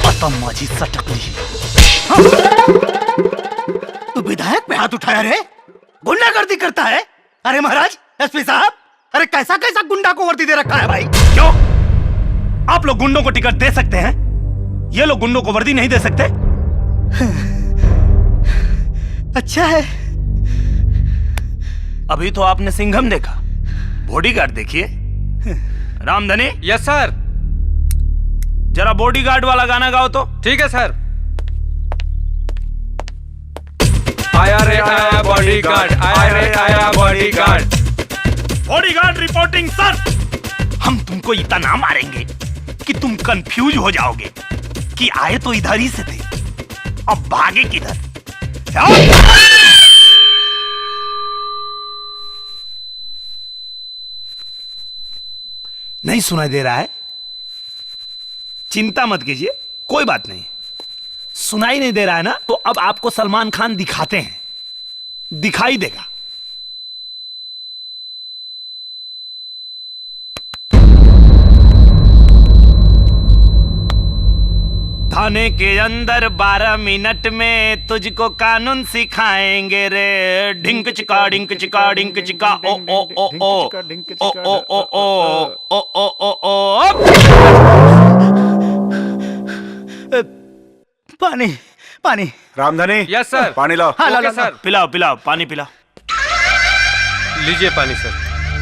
अत्ता माझी सटकली। तू विधायक पे हाथ उठाया रे? गुंडागर्दी करता है? अरे महाराज, एसपी साहब, अरे कैसा कैसा गुंडा को वर्दी दे रखा है भाई? क्यों? आप लोग गुंडों को टिकट दे सकते हैं, ये लोग गुंडों को वर्दी नहीं दे सकते? अच्छा है। अभी तो आपने सिंघम देखा, बॉडीगार्ड देखिए। रामधनी। Yes sir. जरा बॉडीगार्ड वाला गाना गाओ तो। ठीक है सर। आया रे आया बॉडीगार्ड, आया रे आया बॉडीगार्ड। Bodyguard reporting sir. हम तुमको इतना मारेंगे कि तुम कंफ्यूज हो जाओगे कि आए तो इधर ही से थे, अब भागे किधर? नहीं सुनाई दे रहा है? चिंता मत कीजिए, कोई बात नहीं। सुनाई नहीं दे रहा है ना, तो अब आपको सलमान खान दिखाते हैं, दिखाई देगा। थाने के अंदर 12 मिनट में तुझको कानून सिखाएंगे रे। ढिंक चिका डिंक चिका डिंक चिका ओ ओ ओ ओ ओ ओ ओ ओ ओ ओ ओ। पानी पानी। रामधनी। Yes sir. पानी लाओ। हाँ, ओके सर। पिलाओ पिलाओ, पानी पिलाओ। लीजिए पानी सर।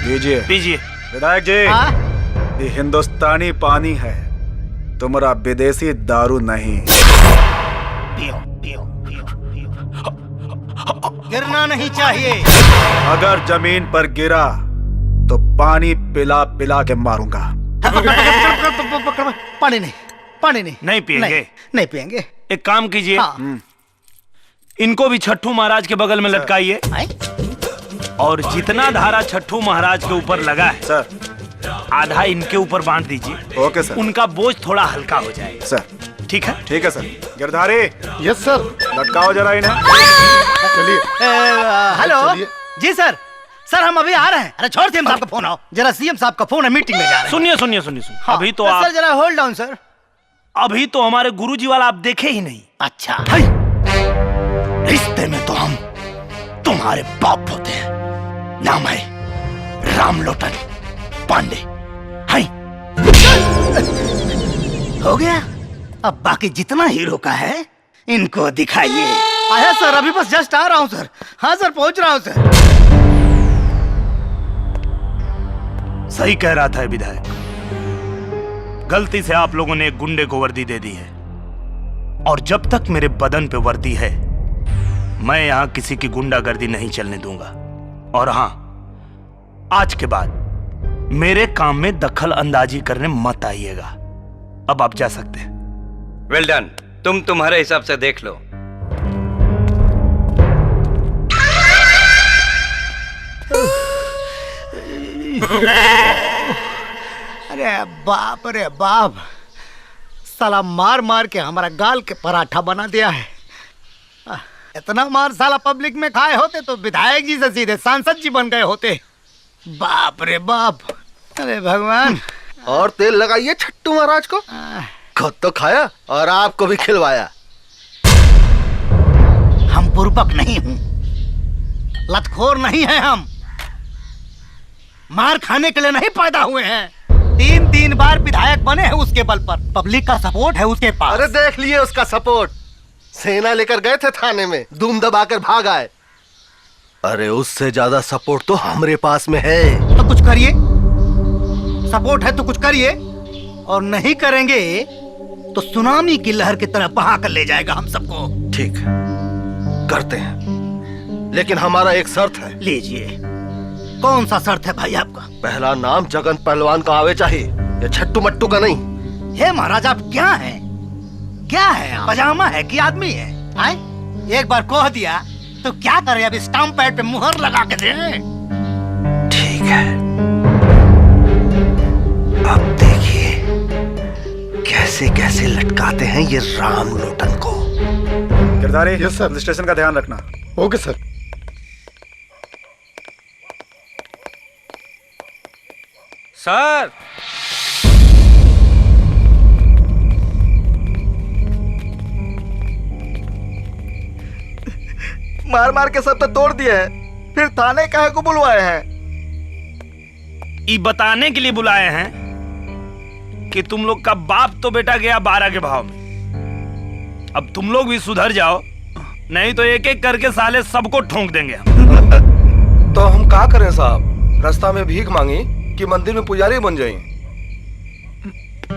लीजिए। पीजिए। विधायक जी, ये हिंदुस्तानी पानी है, तुम्हारा विदेशी दारू नहीं। पियो पियो पियो पियो। गिरना नहीं चाहिए। अगर जमीन पर गिरा तो पानी पिला पिला के मारूंगा। पानी नहीं, पानी नहीं। नहीं पिएंगे? नहीं पिएंगे। एक काम कीजिए, इनको भी छठू महाराज के बगल में लटकाइए, और जितना धारा छठू महाराज के ऊपर लगा है सर, आधा इनके ऊपर बांट दीजिए। Okay sir. उनका बोझ थोड़ा हल्का हो जाएगा सर। ठीक है? ठीक है सर। गिरधारी। Yes sir. लटकाओ जरा इन्हें। चलिए। हेलो जी सर, सर हम अभी आ रहे हैं। अरे छोड़ सीएम साहब का फोन आओ, जरा सीएम साहब का फोन है, मीटिंग में जा रहे हैं। सुनिए सुनिए सुनिए सुनिए। हाँ, अभी तो सर आप, जरा होल्ड डाउन सर। अभी तो हमारे गुरुजी वाला आप देखे ही नहीं। अच्छा। रिश्ते में तो हम तुम्हारे बाप होते हैं। नाम है रामलोटन पांडे। हाय। हो गया? अब बाकी जितना हीरो का है इनको दिखाइए। आया सर, अभी बस जस्ट आ रहा हूँ सर। हाँ सर, पहुंच रहा हूँ सर। सही कह रहा था विधायक, गलती से आप लोगों ने एक गुंडे को वर्दी दे दी है, और जब तक मेरे बदन पे वर्दी है मैं यहां किसी की गुंडागर्दी नहीं चलने दूंगा। और हां, आज के बाद मेरे काम में दखल अंदाजी करने मत आइएगा। अब आप जा सकते हैं। Well done. तुम तुम्हारे हिसाब से देख लो। अरे बाप, साला मार मार के हमारा गाल के पराठा बना दिया है। इतना मार साला पब्लिक में खाए होते तो विधायक जी से सीधे सांसद जी बन गए होते। बाप रे बाप। अरे भगवान। और तेल लगाइए छट्टू महाराज को। खुद तो खाया और आपको भी खिलवाया। हम बुर्बक नहीं हूं, लतखोर नहीं है हम। मार खाने के लिए नहीं पैदा हुए हैं। 3 बार विधायक बने हैं उसके बल पर। पब्लिक का सपोर्ट है उसके पास। अरे देख लिए उसका सपोर्ट। सेना लेकर गए थे थाने में, धूम दबाकर भाग आए। अरे उससे ज्यादा सपोर्ट तो हमारे पास में है। तो कुछ करिए। सपोर्ट है तो कुछ करिए, और नहीं करेंगे तो सुनामी की लहर की तरह बहा कर ले जाएगा हम सबको। ठीक है, करते हैं, लेकिन हमारा एक शर्त है। लीजिए। कौन सा शर्त है भाई आपका? पहला नाम जगन पहलवान का आवे चाहिए, ये छट्टू मट्टू का नहीं। हे महाराज, आप क्या हैं? क्या है? पजामा है कि आदमी है? आए? एक बार कह दिया तो क्या करे? अब स्टाम्प पैड पे मुहर लगा के दे। ठीक है, अब देखिए कैसे कैसे लटकाते हैं ये राम लोटन को। गिरधारी, यस सर, स्टेशन का ध्यान रखना। Okay sir. सर मार मार के सब तो तोड़ दिए हैं, फिर थाने काहे को बुलवाए हैं? ये बताने के लिए बुलाए हैं कि तुम लोग का बाप तो बेटा गया 12 के भाव में। अब तुम लोग भी सुधर जाओ, नहीं तो एक एक करके साले सबको ठोंक देंगे हम। तो हम क्या करें साहब? रास्ता में भीख मांगी कि मंदिर में पुजारी बन जाएं?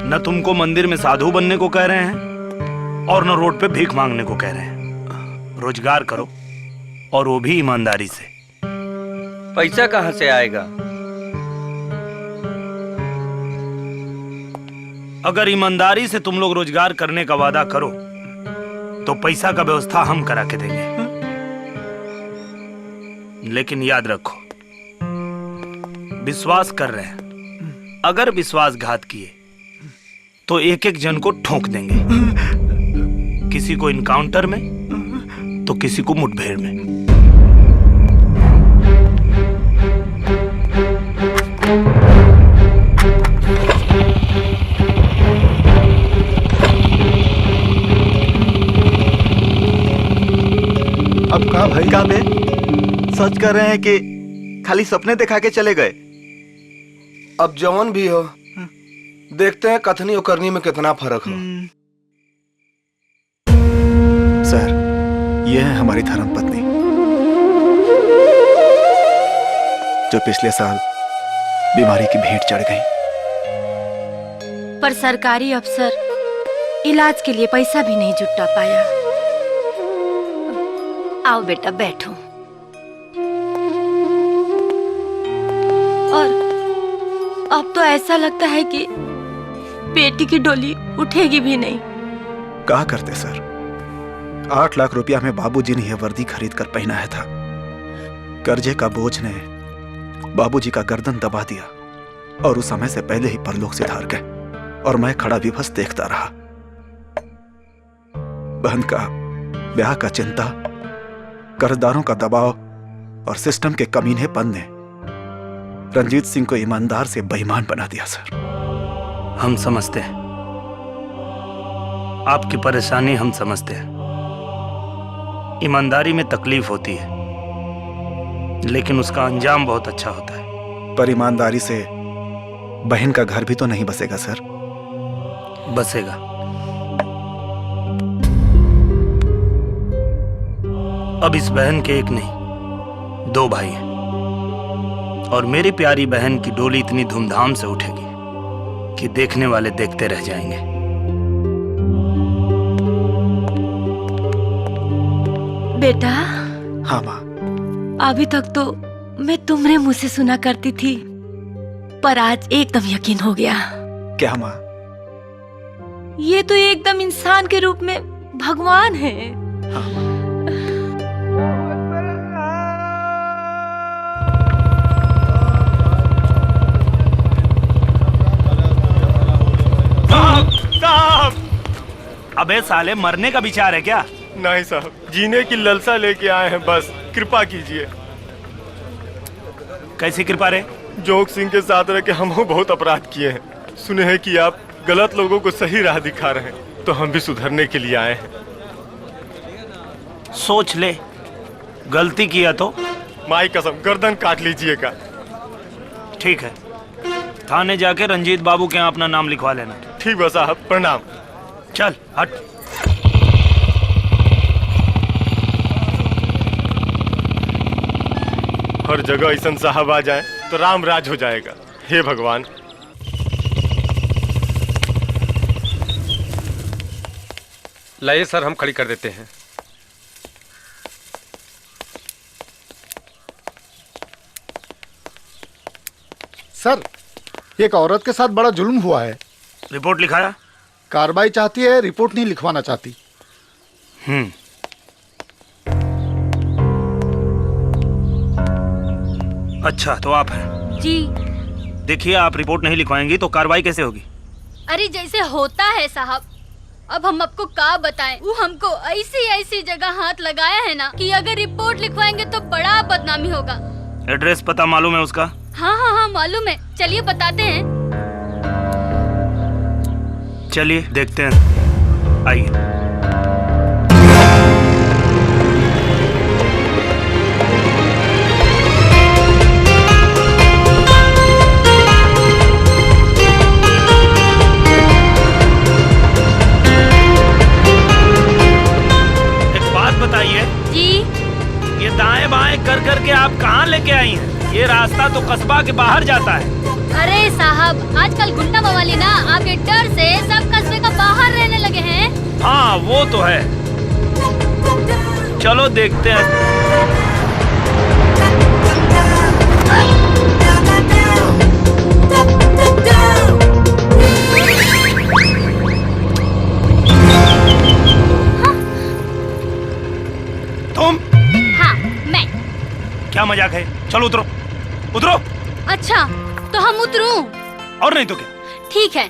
न तुमको मंदिर में साधु बनने को कह रहे हैं और न रोड पे भीख मांगने को कह रहे हैं। रोजगार करो, और वो भी ईमानदारी से। पैसा कहाँ से आएगा? अगर ईमानदारी से तुम लोग रोजगार करने का वादा करो तो पैसा का व्यवस्था हम करा के देंगे। लेकिन याद रखो, विश्वास कर रहे हैं, अगर विश्वासघात किए तो एक एक जन को ठोक देंगे, किसी को इनकाउंटर में तो किसी को मुठभेड़ में। अब कहा भाई? कहा बे? सच कर रहे हैं कि खाली सपने दिखा के चले गए? अब जवान भी हो, देखते हैं कथनी और करनी में कितना फर्क हो। सर, ये है हमारी धर्मपत्नी, जो पिछले साल बीमारी की भेंट चढ़ गई। पर सरकारी अफसर इलाज के लिए पैसा भी नहीं जुटा पाया। आओ बेटा, बैठो। और अब तो ऐसा लगता है कि बेटी की डोली उठेगी भी नहीं। क्या करते सर, 8 लाख रुपया में बाबूजी ने यह वर्दी खरीद कर पहनाया था। कर्जे का बोझ ने बाबूजी का गर्दन दबा दिया और उस समय से पहले ही परलोक से धार गए, और मैं खड़ा विभस देखता रहा। बहन का ब्याह का चिंता, कर्जदारों का दबाव और सिस्टम के कमीनेपन ने रंजीत सिंह को ईमानदार से बेईमान बना दिया सर। हम समझते हैं आपकी परेशानी, हम समझते हैं। ईमानदारी में तकलीफ होती है, लेकिन उसका अंजाम बहुत अच्छा होता है। पर ईमानदारी से बहन का घर भी तो नहीं बसेगा सर। बसेगा। अब इस बहन के एक नहीं 2 भाई हैं, और मेरी प्यारी बहन की डोली इतनी धूमधाम से उठेगी कि देखने वाले देखते रह जाएंगे। बेटा। हाँ माँ। अभी तक तो मैं तुम्हारे मुंह से सुना करती थी, पर आज एकदम यकीन हो गया। क्या माँ? ये तो एकदम इंसान के रूप में भगवान है। हाँ। अबे साले, मरने का विचार है क्या? नहीं साहब, जीने की ललसा लेके आए हैं, बस कृपा कीजिए। कैसी कृपा रे? जोग सिंह के साथ रह के हम बहुत अपराध किए हैं। सुने हैं कि आप गलत लोगों को सही राह दिखा रहे हैं, तो हम भी सुधरने के लिए आए हैं। सोच ले, गलती किया तो माई कसम गर्दन काट लीजिएगा। ठीक है, थाने जाके रंजीत बाबू के यहाँ अपना नाम लिखवा लेना। ठीक बा साहब, प्रणाम। चल हट। हर जगह ऐसा साहब आ जाए तो राम राज हो जाएगा। हे भगवान। लाइए सर, हम खड़ी कर देते हैं। सर, एक औरत के साथ बड़ा जुल्म हुआ है। रिपोर्ट लिखाया? कार्रवाई चाहती है, रिपोर्ट नहीं लिखवाना चाहती। अच्छा, तो आप हैं? जी। देखिए, आप रिपोर्ट नहीं लिखवाएंगी तो कार्रवाई कैसे होगी? अरे जैसे होता है साहब, अब हम आपको क्या बताएं। वो हमको ऐसी ऐसी जगह हाथ लगाया है ना कि अगर रिपोर्ट लिखवाएंगे तो बड़ा बदनामी होगा। एड्रेस पता मालूम है उसका? हाँ हाँ हाँ मालूम है, चलिए बताते हैं। चलिए देखते हैं, आइए। बताइए जी, ये दाएं बाएं कर कर के आप कहाँ लेके आई हैं? ये रास्ता तो कस्बा के बाहर जाता है। अरे साहब, आजकल गुंडा मवाली ना आपके डर से सब कस्बे का बाहर रहने लगे हैं। हाँ वो तो है, चलो देखते हैं। तुम? हाँ मैं। क्या मजाक है? चलो उतरो, उतरो। अच्छा तो हम उतरूं? और नहीं तो क्या? ठीक है,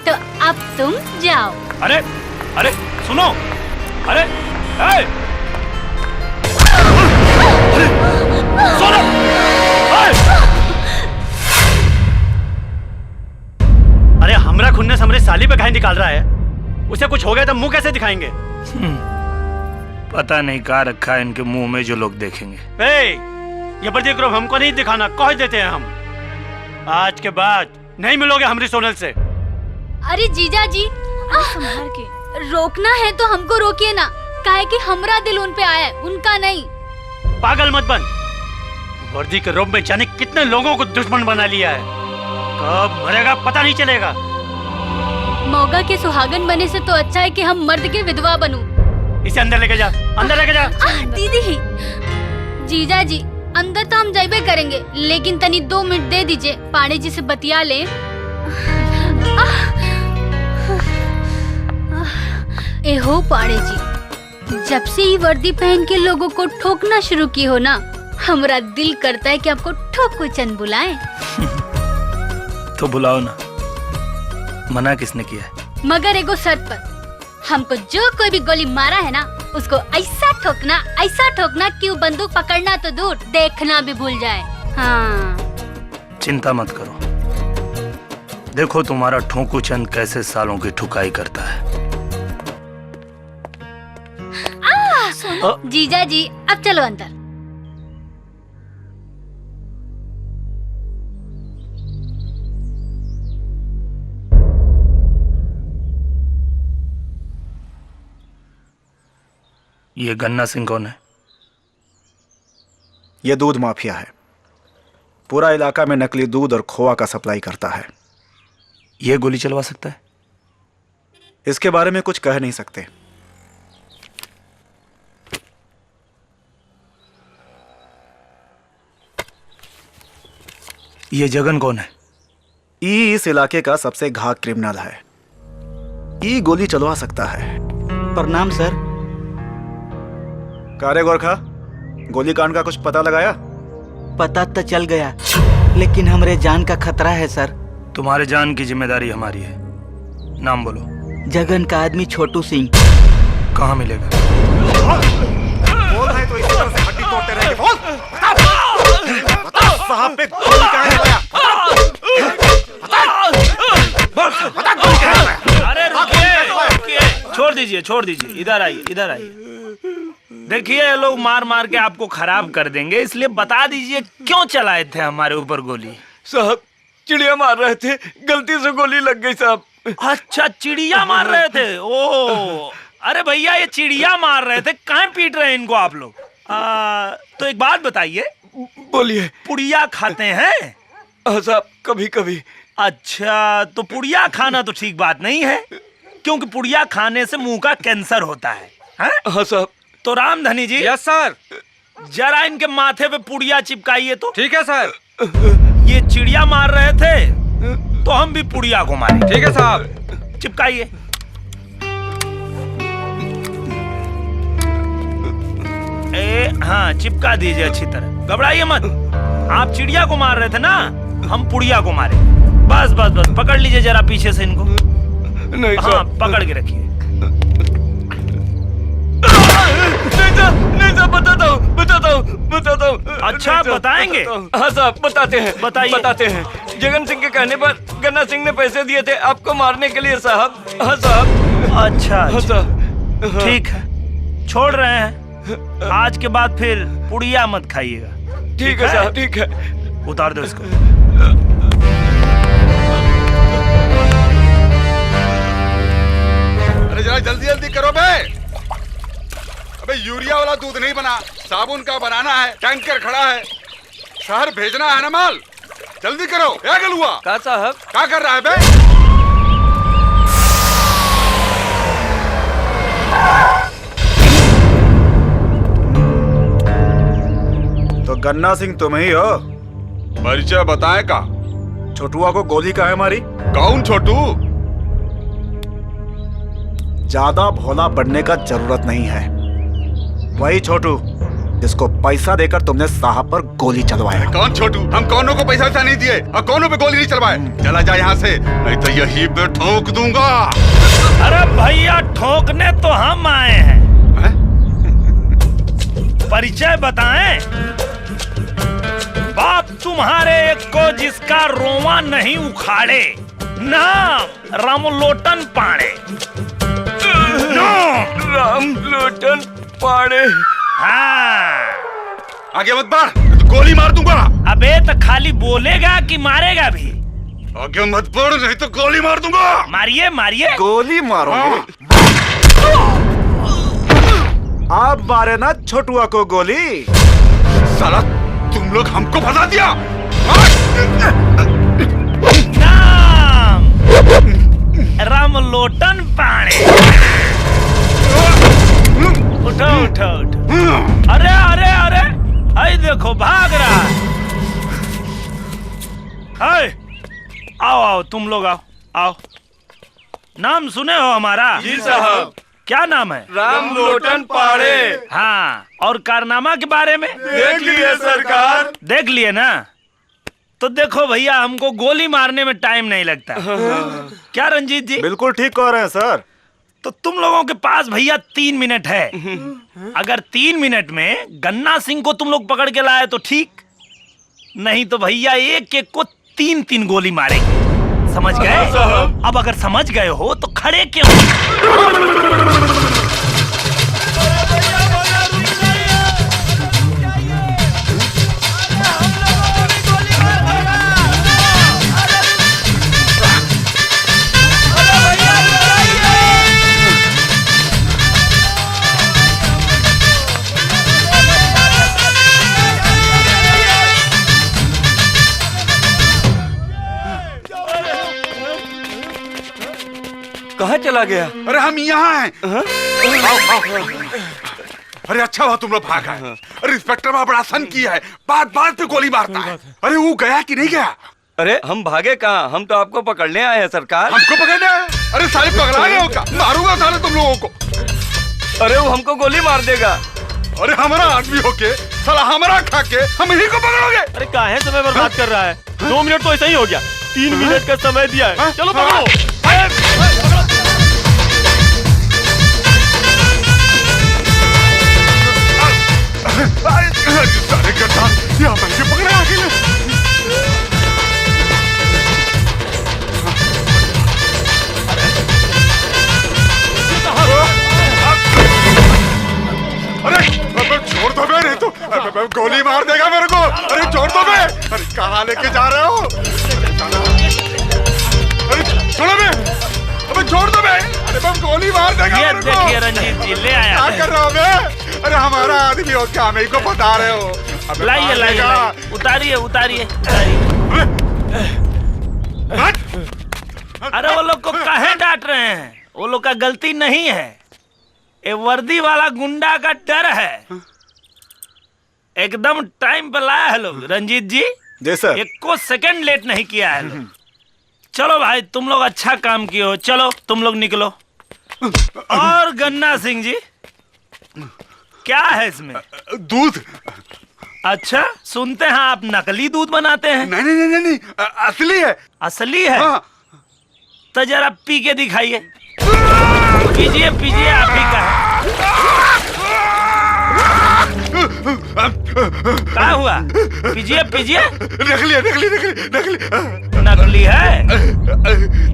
तो अब तुम जाओ। अरे अरे सुनो, अरे ए! सुनो! अरे हमरा खुन्नस हमरे साली पे काहे निकाल रहा है? उसे कुछ हो गया तो मुंह कैसे दिखाएंगे? पता नहीं कहाँ रखा है इनके मुंह में जो लोग देखेंगे। ये प्रतिक्रोध हमको नहीं दिखाना, कह देते हैं हम। आज के बाद नहीं मिलोगे हमरी सोनल से। अरे जीजा जी, संभाल के रोकना है तो हमको रोकिए ना, काहे कि हमरा दिल उन पे आया है, उनका नहीं। पागल मत बन, वर्दी के रोब में जाने कितने लोगों को दुश्मन बना लिया है। कब मरेगा पता नहीं चलेगा। मौका के सुहागन बने से तो अच्छा है कि हम मर्द के विधवा बनूं। इसे अंदर लेके जा, अंदर लेके जा। दीदी, जीजा जी अंदर तो हम जाइबे करेंगे, लेकिन तनी 2 मिनट दे दीजिए, पांडे जी से बतिया ले। ए हो पांडे जी, जब से ये वर्दी पहन के लोगों को ठोकना शुरू की हो ना, हमारा दिल करता है कि आपको ठोको चंद बुलाएं। तो बुलाओ ना, मना किसने किया है? मगर एगो शर्त पर, हमको जो कोई भी गोली मारा है ना, उसको ऐसा ठोकना कि वो बंदूक पकड़ना तो दूर, देखना भी भूल जाए। हाँ। चिंता मत करो, देखो तुम्हारा ठोकू चंद कैसे सालों की ठुकाई करता है। जीजा जी अब चलो अंदर। ये गन्ना सिंह कौन है? ये दूध माफिया है, पूरा इलाका में नकली दूध और खोआ का सप्लाई करता है। ये गोली चलवा सकता है? इसके बारे में कुछ कह नहीं सकते। ये जगन कौन है? ई इस इलाके का सबसे घात क्रिमिनल है। ई गोली चलवा सकता है। प्रणाम सर। कारे गोरखा, गोली कांड का कुछ पता लगाया? पता तो चल गया, लेकिन हमरे जान का खतरा है सर। तुम्हारे जान की जिम्मेदारी हमारी है। नाम बोलो। जगन का आदमी छोटू सिंह। कहाँ मिलेगा? बोल रहे तो इसी तरह से हड्डी तोड़ते रहेंगे। बोल, बता साहब पे गोली कहाँ लगाया? अरे रुकिए, छोड़ दीजिए, इधर आइए। देखिए ये लोग मार मार के आपको खराब कर देंगे, इसलिए बता दीजिए क्यों चलाए थे हमारे ऊपर गोली? साहब चिड़िया मार रहे थे, गलती से गोली लग गई साहब। अच्छा चिड़िया मार रहे थे? ओ अरे भैया ये चिड़िया मार रहे थे, कहाँ पीट रहे हैं इनको आप लोग? तो एक बात बताइए। बोलिए। पुड़िया खाते हैं? हाँ साहब, कभी कभी। अच्छा तो पुड़िया खाना तो ठीक बात नहीं है, क्योंकि पुड़िया खाने से मुंह का कैंसर होता है। हाँ साहब। तो रामधनी जी। Yes sir. जरा इनके माथे पे पुड़िया चिपकाइए तो। ठीक है सर। ये चिड़िया मार रहे थे तो हम भी पुड़िया को मारे। ठीक है साहब। चिपकाइए। हाँ चिपका दीजिए अच्छी तरह, घबराइए मत। आप चिड़िया को मार रहे थे ना, हम पुड़िया को मारे। बस बस बस पकड़ लीजिए जरा पीछे से इनको। नहीं हाँ पकड़ के रखिए। नहीं साहब बताता हूँ। अच्छा बताएंगे? हाँ साहब बताते हैं। बताते हैं। जगन सिंह के कहने पर गन्ना सिंह ने पैसे दिए थे आपको मारने के लिए साहब। हाँ साहब। अच्छा ठीक है, छोड़ रहे हैं। आज के बाद फिर पुड़िया मत खाइएगा। ठीक है साहब। ठीक है। उतार दो इसको। अरे जरा जल्दी जल्दी करो बे। अबे यूरिया वाला दूध नहीं बना, साबुन का बनाना है। टैंकर खड़ा है, शहर भेजना है ना माल। जल्दी करो। क्या गलुआ? का साहब क्या कर रहा है बे? तो गन्ना सिंह तुम ही हो? परिचय बताए का? छोटुआ को गोली काहे मारी? कौन छोटू? ज्यादा भोला बनने का जरूरत नहीं है। वही छोटू जिसको पैसा देकर तुमने साहब पर गोली चलवाया। कौन छोटू? हम कौनों को पैसा नहीं दिए और कौनों पे गोली नहीं चलवाए। चला जा यहाँ से, नहीं तो यही पे ठोक दूंगा। अरे भैया ठोकने तो हम आए हैं। परिचय बताएं। बाप तुम्हारे एक को जिसका रोवा नहीं उखाड़े, नाम रामलोटन पाड़े। रामलोटन पाड़े। हाँ आगे मत बढ़, तो गोली मार दूंगा। अबे तो खाली बोलेगा कि मारेगा भी? आगे मत बढ़ नहीं तो गोली मार दूंगा। मारिए मारिए। गोली मारोगे? आप मारे ना छोटुआ को गोली। साला तुम लोग हमको फंसा दिया। नाम रामलोटन पाड़े। उठो उठो उठो। अरे अरे अरे आई देखो भाग रहा है। आओ आओ तुम लोग आओ आओ। नाम सुने हो हमारा? जी साहब। क्या नाम है? रामलोटन पाड़े। हाँ, और कारनामा के बारे में? देख लिए सरकार। देख लिए ना? तो देखो भैया हमको गोली मारने में टाइम नहीं लगता। क्या रंजीत जी? बिल्कुल ठीक कह रहे हैं सर। तो तुम लोगों के पास भैया 3 मिनट है। अगर 3 मिनट में गन्ना सिंह को तुम लोग पकड़ के लाए तो ठीक, नहीं तो भैया एक एक को 3-3 गोली मारेंगे। समझ गए? अब अगर समझ गए हो तो खड़े क्यों? कहाँ चला गया? अरे हम यहाँ हैं। आओ, आओ। अरे अच्छा हुआ तुम लोग भाग आए। अरे इंस्पेक्टर बड़ा सन किया है, बात बात पे गोली मारता है। अरे वो गया कि नहीं गया? अरे हम भागे कहाँ, हम तो आपको पकड़ने आए हैं सरकार। हमको पकड़ने आए? अरे साले पगला गए हो क्या? मारूंगा साले तुम लोगों को। अरे वो हमको गोली मार देगा। अरे हमारा आदमी होके साला हमारा खा के हम ही को पकड़ोगे? अरे काहे समय बर्बाद कर रहा है? 2 मिनट तो ऐसा ही हो गया। 3 मिनट का समय दिया है। चलो पकड़ो। सारे गड्ढा यहाँ पर के पकड़े अकेले। अरे छोड़ दो बे, नहीं तो गोली मार देगा मेरे को। अरे छोड़ दो बे। अरे कहाँ लेके जा रहे हो? अरे छोड़ो बे। अबे छोड़ दो बे। अरे बम गोली मार देगा मेरे को। देखिए रंजीत जी ले आया। क्या कर रहे हो बे? अरे हमारा आदमी हो क्या? मेरे को बता रहे हो? लाइए लाइए, उतारिए उतारिए। अरे वो लोग को काहे डांट रहे हैं? वो लोग का गलती नहीं है, ये वर्दी वाला गुंडा का डर है। एकदम टाइम पे लाया है लोग। रंजीत जी जी सर। एको सेकंड लेट नहीं किया है लोग। चलो भाई तुम लोग अच्छा काम किए हो, चलो तुम लोग निकलो। और गन्ना सिंह जी क्या है इसमें? दूध। अच्छा, सुनते हैं आप नकली दूध बनाते हैं। नहीं नहीं नहीं नहीं, असली है। असली है? हाँ। तो जरा पी के दिखाइए। पीजिए पीजिए, आप ही का है। क्या हुआ? पीजिए पीजिए। नकली है, नकली नकली नकली नकली है।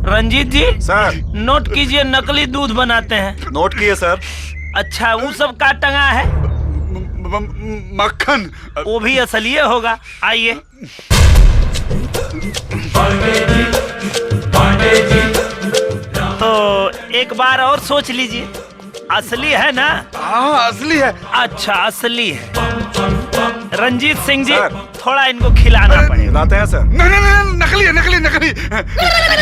रंजीत जी सर, नोट कीजिए, नकली दूध बनाते हैं। नोट किए सर। अच्छा, वो सब का टंगा है? मक्खन। वो भी असली होगा। आइए। तो एक बार और सोच लीजिए, असली है ना? हाँ असली है। अच्छा असली है। रंजीत सिंह जी थोड़ा इनको खिलाना पड़ेगा। खिलाते हैं सर। नहीं नहीं नहीं, नकली है, नकली नकली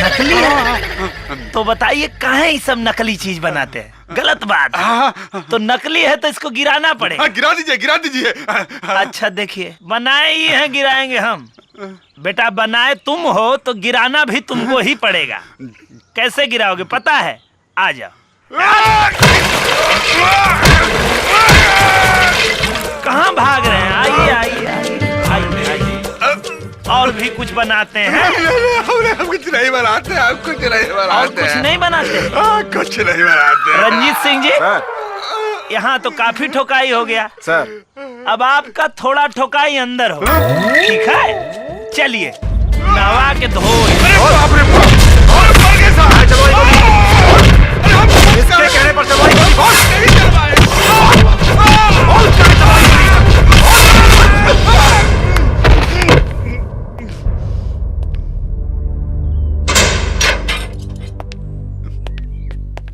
नकली है? तो बताइए कहाँ ये सब नकली चीज बनाते हैं? गलत बात है। तो नकली है तो इसको गिराना पड़ेगा। गिरा दीजिए, गिरा दीजिए। अच्छा देखिए, बनाए ही हैं, गिराएंगे हम। बेटा बनाए तुम हो तो गिराना भी तुमको ही पड़ेगा। कैसे गिराओगे पता है? आ जाओ। कहाँ भाग रहे हैं? आइए आइए आइए आइए। और भी कुछ बनाते हैं? हम कुछ नहीं बनाते, हम कुछ नहीं बनाते। और कुछ नहीं बनाते? कुछ नहीं बनाते। रंजीत सिंह जी यहाँ तो काफी ठोकाई हो गया सर। अब आपका थोड़ा ठोकाई अंदर हो, ठीक है? चलिए नवा के धो। इसके कहने पर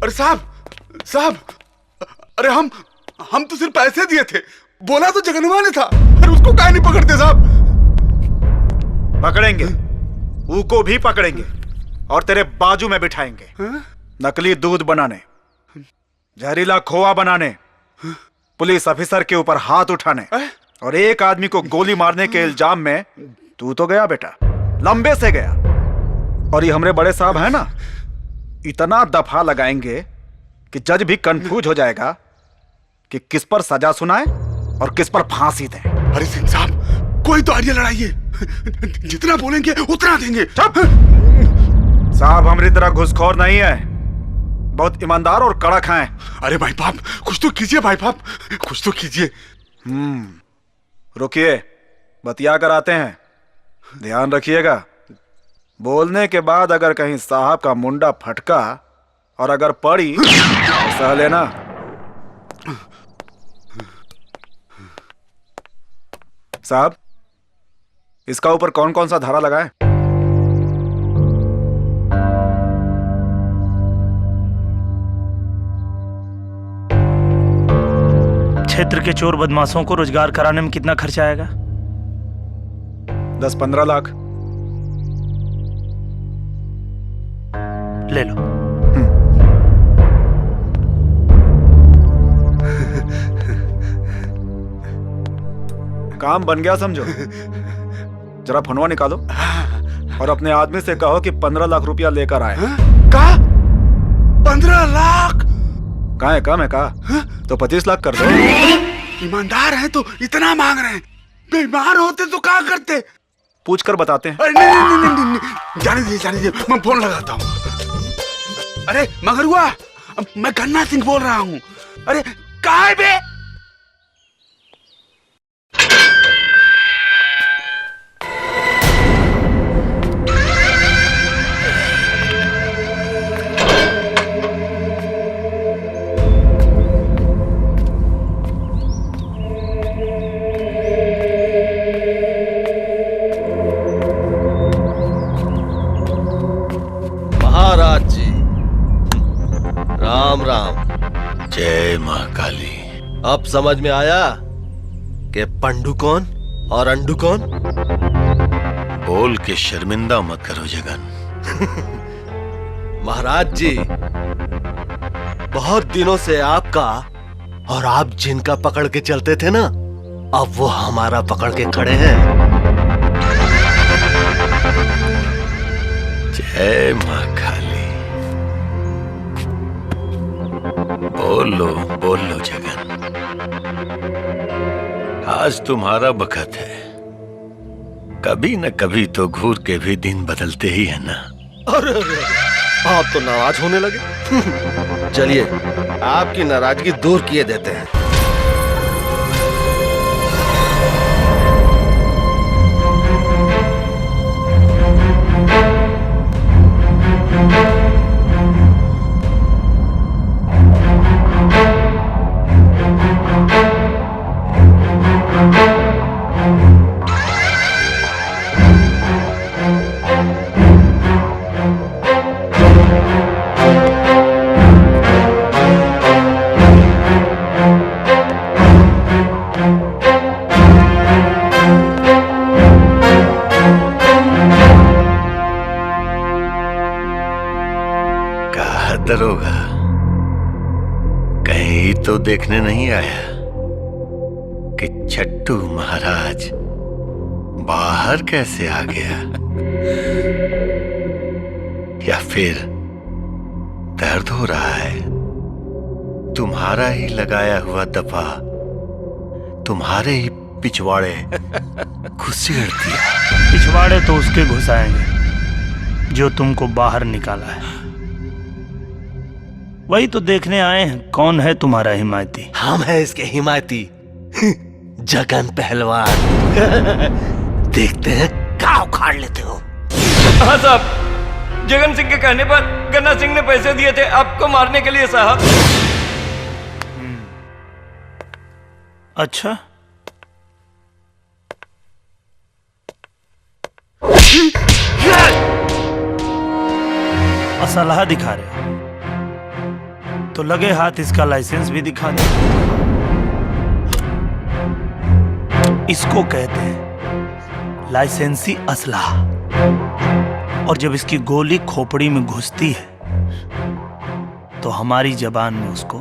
अरे साहब साहब, अरे हम तो सिर्फ पैसे दिए थे, बोला तो जगनवा ने था। अरे उसको काहे नहीं पकड़ते साहब? पकड़ेंगे, ऊ को भी पकड़ेंगे और तेरे बाजू में बिठाएंगे। नकली दूध बनाने, जहरीला खोआ बनाने, पुलिस ऑफिसर के ऊपर हाथ उठाने और एक आदमी को गोली मारने के इल्जाम में तू तो गया बेटा, लंबे से गया। और ये हमरे बड़े साहब है ना, इतना दफा लगाएंगे कि जज भी कंफ्यूज हो जाएगा कि किस पर सजा सुनाए और किस पर फांसी दे। अरे सिंह साहब कोई तो आइडिया लड़ाइए, जितना बोलेंगे उतना देंगे। साहब हमारी तरह घुसखोर नहीं है, बहुत ईमानदार और कड़क हैं। अरे भाई बाप कुछ तो कीजिए, भाई बाप कुछ तो कीजिए। रुकिए, बतिया कर आते हैं। ध्यान रखिएगा, बोलने के बाद अगर कहीं साहब का मुंडा फटका और अगर पड़ी तो सह लेना। साहब इसका ऊपर कौन कौन सा धारा लगा है? क्षेत्र के चोर बदमाशों को रोजगार कराने में कितना खर्चा आएगा? 10-15 लाख। ले लो। काम बन गया समझो। जरा फोनवा निकालो और अपने आदमी से कहो कि 15 लाख रुपया लेकर आए। कहा 15 लाख? कहाँ है? कम है कहा तो 25 लाख कर दो। ईमानदार है तो इतना मांग रहे हैं, बेईमान होते तो क्या करते? पूछ कर बताते हैं। अरे नहीं नहीं नहीं, नहीं, नहीं। जाने दीजिए मैं फोन लगाता हूँ। अरे मगरुआ, मैं गन्ना सिंह बोल रहा हूँ। अरे कहाँ है बे? महाराज जी राम राम। जय मां काली। अब समझ में आया कि पंडू कौन और अंडू कौन? बोल के शर्मिंदा मत करो जगन। महाराज जी, बहुत दिनों से आपका और आप जिनका पकड़ के चलते थे ना, अब वो हमारा पकड़ के खड़े हैं। जय मां काली। बोल लो जगन, आज तुम्हारा बखत है। कभी न कभी तो घूर के भी दिन बदलते ही है ना। अरे आप तो नाराज होने लगे। चलिए आपकी नाराजगी दूर किए देते हैं। दरोगा कहीं तो देखने नहीं आया कि छट्टू महाराज बाहर कैसे आ गया, या फिर दर्द हो रहा है? तुम्हारा ही लगाया हुआ दफा तुम्हारे ही पिछवाड़े घुसेड़ दिया। पिछवाड़े तो उसके घुसाएंगे जो तुमको बाहर निकाला है। वही तो देखने आए हैं कौन है तुम्हारा हिमायती। हम हैं इसके हिमायती, जगन पहलवान। देखते हैं क्या उखाड़ लेते हो। हाँ साहब, जगन सिंह के कहने पर गन्ना सिंह ने पैसे दिए थे आपको मारने के लिए साहब। अच्छा, असलहा दिखा रहे हो तो लगे हाथ इसका लाइसेंस भी दिखा दे। इसको कहते हैं लाइसेंसी असलहा, और जब इसकी गोली खोपड़ी में घुसती है तो हमारी जबान में उसको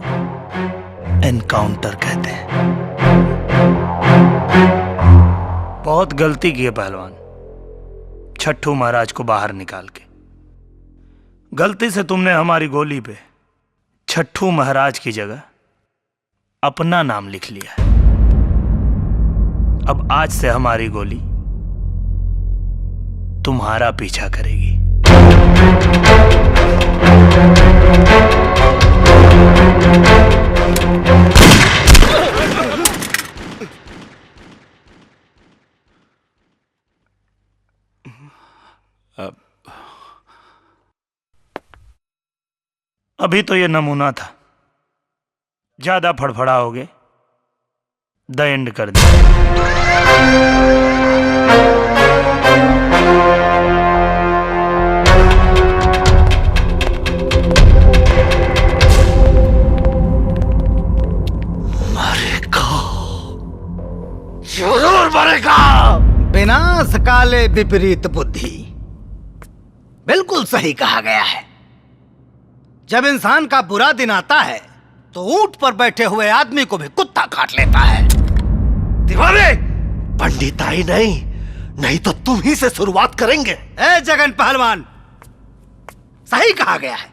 एनकाउंटर कहते हैं। बहुत गलती की है पहलवान, छट्टू महाराज को बाहर निकाल के। गलती से तुमने हमारी गोली पे छट्टू महाराज की जगह अपना नाम लिख लिया है। अब आज से हमारी गोली तुम्हारा पीछा करेगी। अभी तो ये नमूना था, ज्यादा फड़फड़ाओगे द एंड कर दे। जरूर मरेगा। विनाश काले विपरीत बुद्धि, बिल्कुल सही कहा गया है। जब इंसान का बुरा दिन आता है तो ऊंट पर बैठे हुए आदमी को भी कुत्ता काट लेता है। दीवाने, पंडिताई नहीं तो तुम ही से शुरुआत करेंगे। ए जगन पहलवान, सही कहा गया है,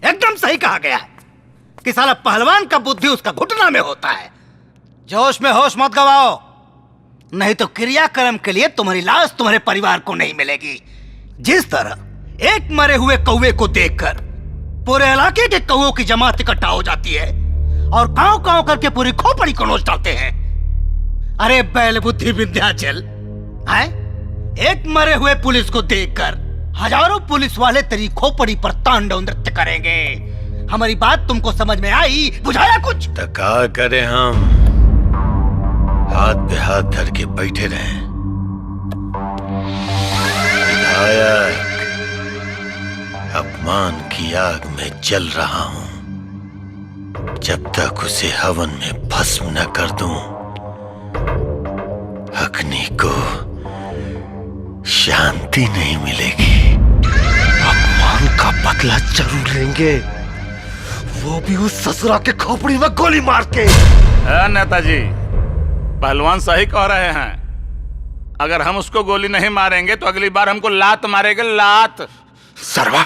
एकदम सही कहा गया है कि साला पहलवान का बुद्धि उसका घुटना में होता है। जोश में होश मत गवाओ, नहीं तो क्रियाक्रम के लिए तुम्हारी लाश तुम्हारे परिवार को नहीं मिलेगी। जिस तरह एक मरे हुए कौवे को देखकर पूरे इलाके के कौवों की जमात इकट्ठा हो जाती है और कांव कांव करके पूरी खोपड़ी को नोच डालते हैं। अरे बैल बुद्धि विंध्याचल, हैं? एक मरे हुए पुलिस को देखकर हजारों पुलिस वाले तेरी खोपड़ी पर तांडव नृत्य करेंगे। हमारी बात तुमको समझ में आई? बुझाया कुछ? तो क्या करें हम? हाथ पे हाथ धर के बैठे रहें? विधायक, अपमान की आग में जल रहा हूं। जब तक उसे हवन में भस्म न कर दूं, अग्नि को शांति नहीं मिलेगी। अपमान उसका बदला जरूर लेंगे, वो भी उस ससुरा के खोपड़ी में गोली मार के। नेताजी, पहलवान सही कह रहे हैं। अगर हम उसको गोली नहीं मारेंगे तो अगली बार हमको लात मारेंगे, लात। सरवा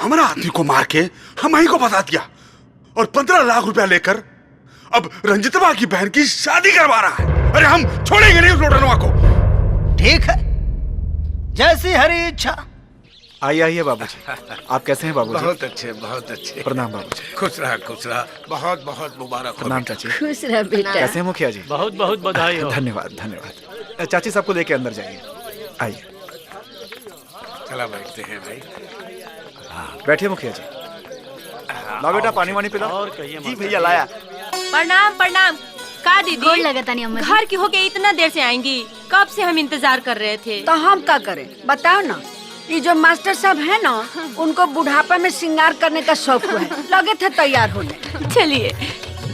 हमारा आदमी को मार के हम ही को बता दिया और 15 लाख रुपया लेकर अब रंजितवा की बहन की शादी करवा रहा है। अरे हम छोड़ेंगे नहीं उस लोटनवा को। ठीक है, जैसी हरी इच्छा। आइए आइए बाबूजी, आप कैसे हैं बाबूजी? बहुत अच्छे, बहुत अच्छे। प्रणाम बाबूजी। खुश रहा, खुश रहा। बहुत बहुत मुबारक हो। प्रणाम चाची। खुश रह बेटा। कैसे हैं मुखिया जी? बहुत बहुत बधाई हो। धन्यवाद धन्यवाद। चाची सबको लेके अंदर जाइए। आइए। चला बैठते हैं भाई। बैठिए मुखिया जी। ला बेटा पानी वानी पिलाओ। और कहिए जी भैया लाया। प्रणाम प्रणाम। का दीदी गोड़ लगता नहीं अम्मा जी। घर की होके इतना देर से आएंगी? कब से हम इंतजार कर रहे थे। तो हम क्या करें बताओ ना। ये जो मास्टर साहब है ना, उनको बुढ़ापा में श्रृंगार करने का शौक हुआ है, लगे थे तैयार होने। चलिए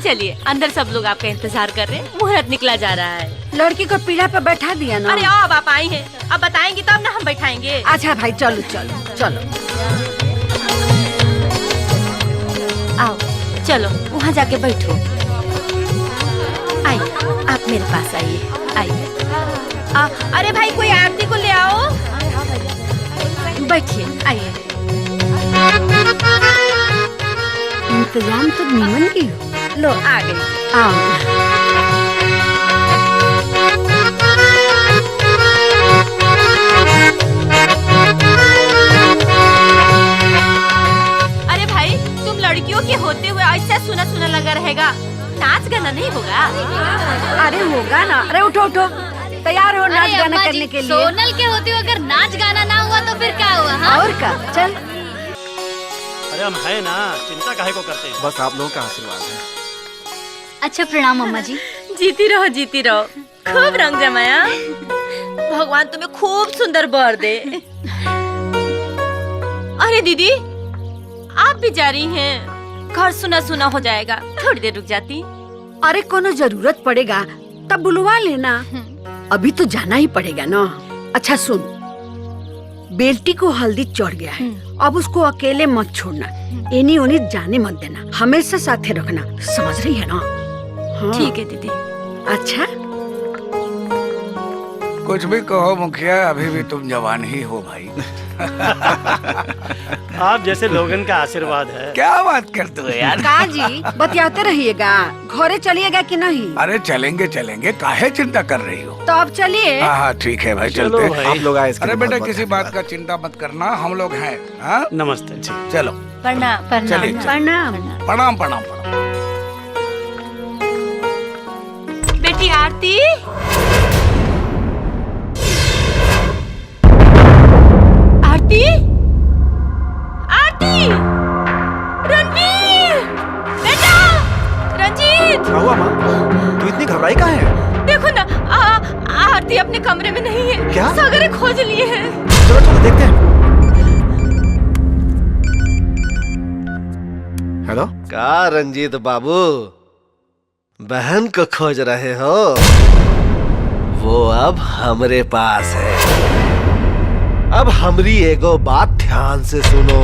चलिए, अंदर सब लोग आपका इंतजार कर रहे हैं। मुहूर्त निकला जा रहा है। लड़की को पीढ़ा पे बैठा दिया ना। अरे अब आप आई हैं, अब बताएंगी तब ना हम बैठाएंगे। अच्छा भाई चलो चलो चलो। आओ चलो वहाँ जाके बैठो। आइए आप मेरे पास आइए, आइए। अरे भाई कोई आरती को ले आओ। बैठिए, आइए। इंतजाम तो निमन की हो। लो आ गई। आओ। अरे भाई तुम लड़कियों के होते हुए ऐसा सुना सुना लगा रहेगा, नाच गाना नहीं होगा? अरे होगा ना। अरे उठो उठो, तैयार हो नाच अरे गाना अम्मा करने जी, के लिए। सोनल के होते हुए अगर नाच गाना ना हुआ तो फिर क्या हुआ? हाँ? और क्या, चल। अरे हम है ना, चिंता काहे को करते हैं। बस आप लोगों का आशीर्वाद है। अच्छा प्रणाम अम्मा जी। जीती रहो जीती रहो, खूब रंग जमाया। भगवान तुम्हें खूब सुंदर बर दे। अरे दीदी आप भी जा रही हैं? घर सुना सुना हो जाएगा, थोड़ी देर रुक जाती। अरे कोनो जरूरत पड़ेगा तब बुलवा लेना, अभी तो जाना ही पड़ेगा ना। अच्छा सुन, बेल्टी को हल्दी चढ़ गया है, अब उसको अकेले मत छोड़ना, एनी ओनी जाने मत देना, हमेशा साथे रखना, समझ रही है ना? हाँ। ठीक है दीदी। अच्छा कुछ भी कहो मुखिया, अभी भी तुम जवान ही हो भाई। आप जैसे लोगन का आशीर्वाद है। क्या बात करते हो यार? का जी बतियाते रहिएगा, घरे चलिएगा कि नहीं? अरे चलेंगे चलेंगे, काहे चिंता कर रही हो? तो अब चलिए। हाँ ठीक है भाई, चलो चलते भाई। आप लोग आए इसके अरे लिए बेटा बहुत-बहुत किसी बात का चिंता मत करना, हम लोग हैं। हाँ नमस्ते जी। चलो प्रणाम चलिए, प्रणाम। प्रणाम प्रणाम प्रणाम। बेटी आरती। आरती आरती, रणवीर बेटा, रंजीत। क्या हुआ माँ? तू इतनी घबराई काहे है? देखो ना, आरती अपने कमरे में नहीं है। क्या? सागरे खोज लिए हैं। चलो चलो देखते हैं। हेलो। का रंजीत बाबू, बहन को खोज रहे हो? वो अब हमरे पास है। अब हमरी एगो बात ध्यान से सुनो।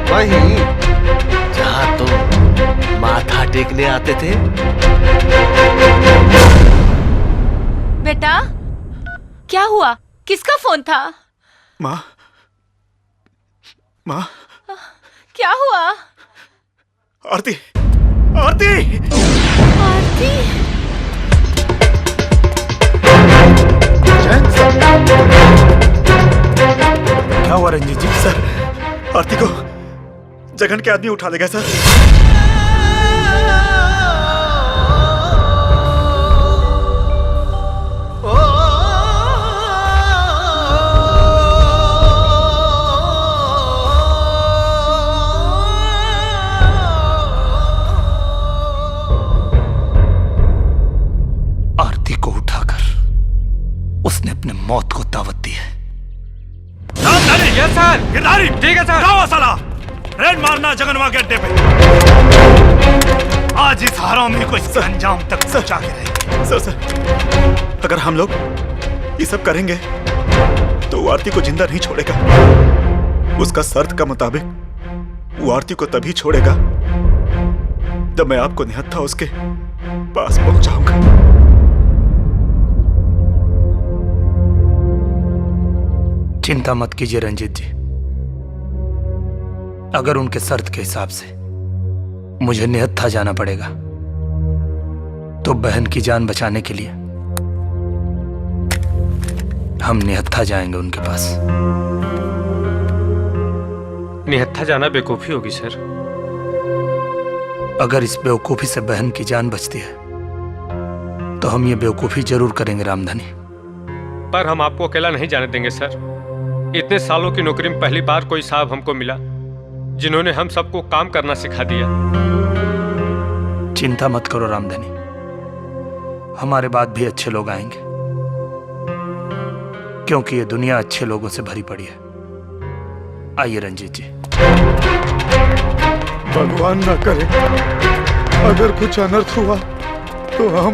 वहीं जहाँ तुम माथा टेकने आते थे। बेटा क्या हुआ? किसका फोन था? माँ माँ क्या हुआ? आरती आरती आरती। क्या हुआ रंजीत जी? सर आरती को जगन के आदमी उठा ले गए सर। आरती को उठाकर उसने अपने मौत को दावत दी है। Yes sir. गिरधारी ठीक है सर। जाओ साला, रेड मारना जगनवा के अड्डे पे। आज इस हरामी को इसके अंजाम तक पहुंचा के रहेंगे। सर अगर हम लोग ये सब करेंगे तो वो आरती को जिंदा नहीं छोड़ेगा। उसका शर्त का मुताबिक वो आरती को तभी छोड़ेगा जब मैं आपको निहत्था उसके पास पहुंचाऊंगा। चिंता मत कीजिए रंजीत जी, अगर उनके शर्त के हिसाब से मुझे निहत्था जाना पड़ेगा तो बहन की जान बचाने के लिए हम निहत्था जाएंगे उनके पास। निहत्था जाना बेवकूफी होगी सर। अगर इस बेवकूफी से बहन की जान बचती है तो हम ये बेवकूफी जरूर करेंगे रामधनी। पर हम आपको अकेला नहीं जाने देंगे सर। इतने सालों की नौकरी में पहली बार कोई साहब हमको मिला जिन्होंने हम सबको काम करना सिखा दिया। चिंता मत करो रामधनी, हमारे बाद भी अच्छे लोग आएंगे, क्योंकि ये दुनिया अच्छे लोगों से भरी पड़ी है। आइए रंजीत जी। भगवान ना करे अगर कुछ अनर्थ हुआ तो हम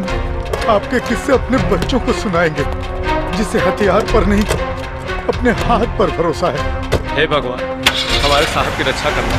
आपके किस्से अपने बच्चों को सुनाएंगे, जिसे हथियार पर नहीं अपने हाथ पर भरोसा है। हे भगवान, हमारे साहब की रक्षा करना।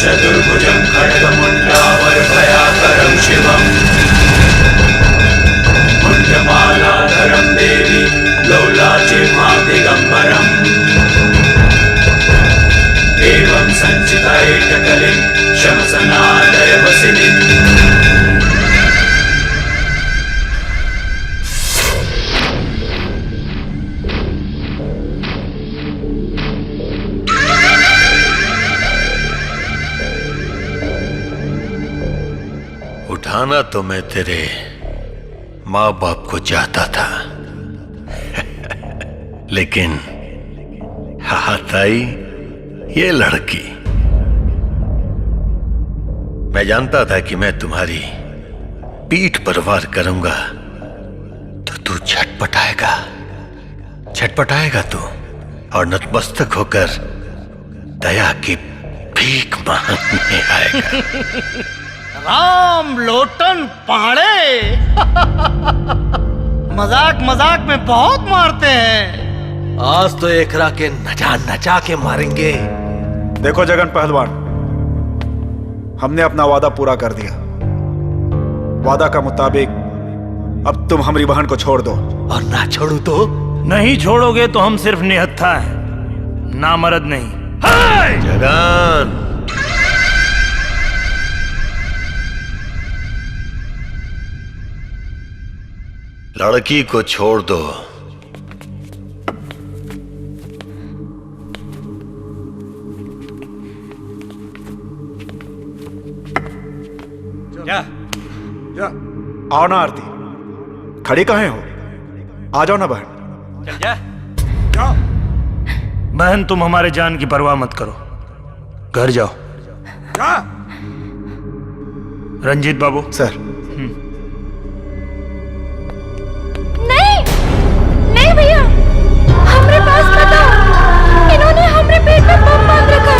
चतुर्भुजं खड्गमुण्डावरभयाकरं शिवं मुण्डमालाधरं देवी लौलाचिह्मां दिगम्बरम् एवं सञ्चितैककलिं शमसनादयवसिनीम् उठाना तो मैं तेरे माँ बाप को चाहता था लेकिन हाथ आई ये लड़की। मैं जानता था कि मैं तुम्हारी पीठ पर वार करूंगा तो तू छटपटाएगा तू और नतमस्तक होकर दया की भीख मांगने आएगा। राम लोटन पहाड़े मजाक मजाक में बहुत मारते हैं। आज तो एकरा के नचा के मारेंगे। देखो जगन पहलवान, हमने अपना वादा पूरा कर दिया। वादा का मुताबिक अब तुम हमारी बहन को छोड़ दो। और ना छोड़ू तो? नहीं छोड़ोगे तो हम सिर्फ निहत्था हैं, नामर्द नहीं। जगन, लड़की को छोड़ दो। जा आओ ना आरती, खड़ी कहाँ हो? आ जाओ ना बहन। चल जा। बहन तुम हमारे जान की परवाह मत करो, घर जाओ। रंजीत बाबू। सर। नहीं भैया, हमरे पास पता, इन्होंने हमरे पेट में बम बांध रखा है।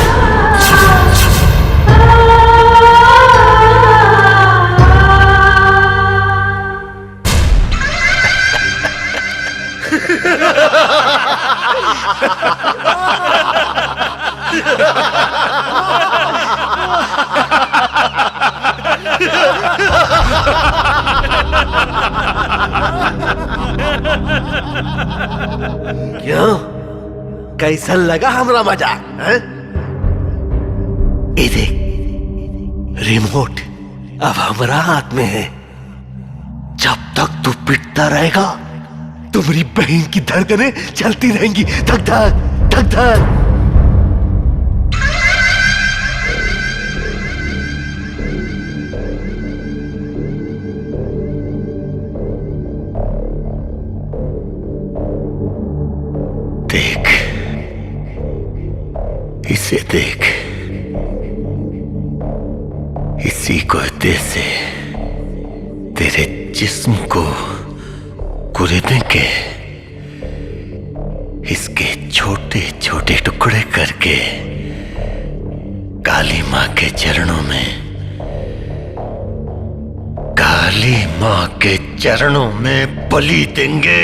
कैसा लगा हमरा मजाक? ये देख, रिमोट अब हमारा हाथ में है। जब तक तू पिटता रहेगा तुम्हारी बहन की धड़कनें चलती रहेंगी, धक धक धक धक। देख, इसे देख, इसी कुर्ते से तेरे जिस्म को कुरेदने के, इसके छोटे छोटे टुकड़े करके काली माँ के चरणों में, काली माँ के चरणों में बलि देंगे।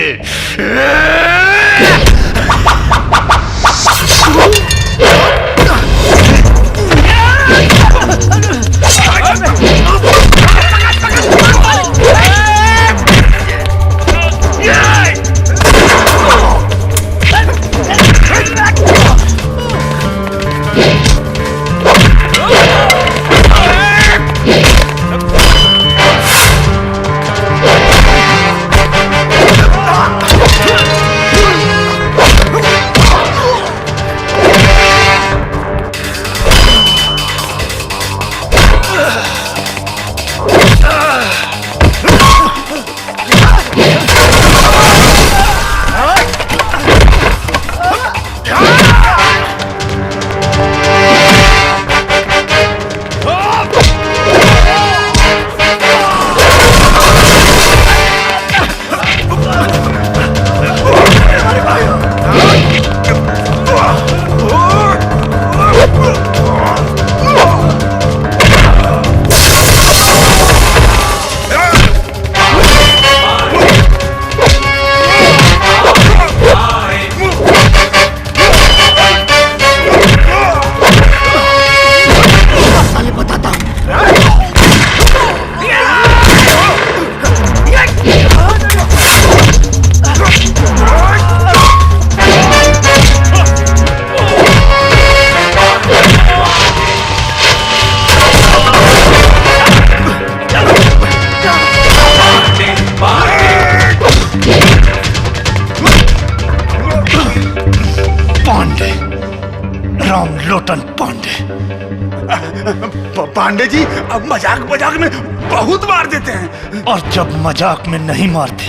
पांडे जी, अब मजाक मजाक में बहुत मार देते हैं। और जब मजाक में नहीं मारते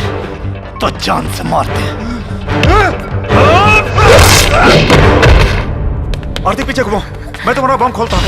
तो जान से मारते हैं। आरती पीछे घूमो, मैं तुम्हारा बम खोलता हूँ।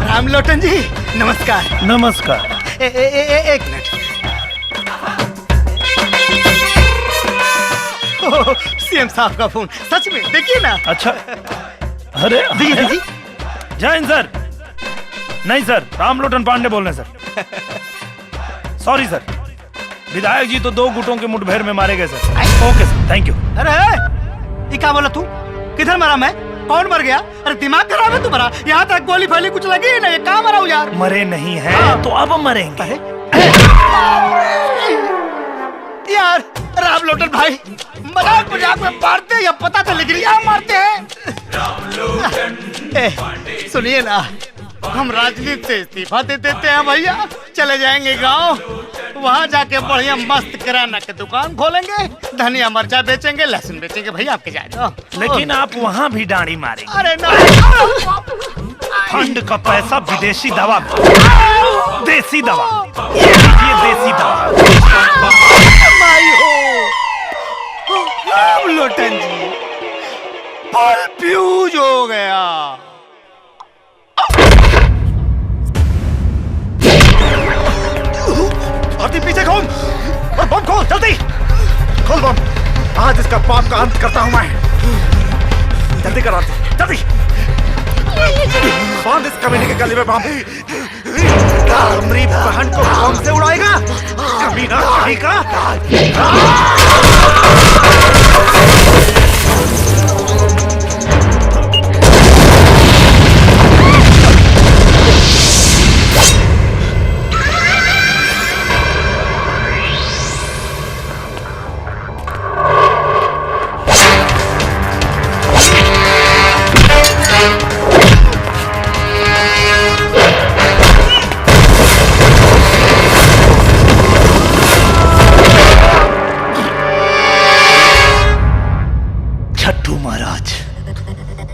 रामलोटन जी नमस्कार। नमस्कार। एक मिनट। सीएम साहब का फोन, सच में देखिए ना। अच्छा, अरे जी जय हिंद सर। नहीं सर, रामलोटन पांडे बोल रहे हैं सर। सॉरी सर, विधायक जी तो 2 गुटों के मुठभेड़ में मारे गए sir. Okay sir, thank you. अरे ये क्या बोला तू? किधर मरा मैं? कौन मर गया? अरे दिमाग खराब है तुम्हारा? यहाँ तक गोली फैली कुछ लगी है ना, ये कहाँ मरा हूँ यार? मरे नहीं है तो अब मरेंगे। यार रामलोटन भाई, मजाक मजाक में मारते हैं या पता तो लग रहा मारते हैं। सुनिए ना, हम राजनीति से इस्तीफा दे देते हैं भैया, चले जाएंगे गांव, वहाँ जाके बढ़िया मस्त किराना की दुकान खोलेंगे, धनिया मिर्चा बेचेंगे, लहसुन बेचेंगे भैया, आपके जाए तो। लेकिन आप वहाँ भी डांडी मारेंगे। अरे ना, फंड का पैसा विदेशी दवा में, देसी दवा, ये लीजिए देसी दवा। माई हो राम लोटन जी, बल फ्यूज हो गया। आरती पीछे खोल और बम खोल, जल्दी खोल बम। आज इसका पाप का अंत करता हूं मैं। जल्दी कर आरती, जल्दी बांध इस कमीने के गले में बम। हमारी बहन को बम से उड़ाएगा कमीना कहीं का।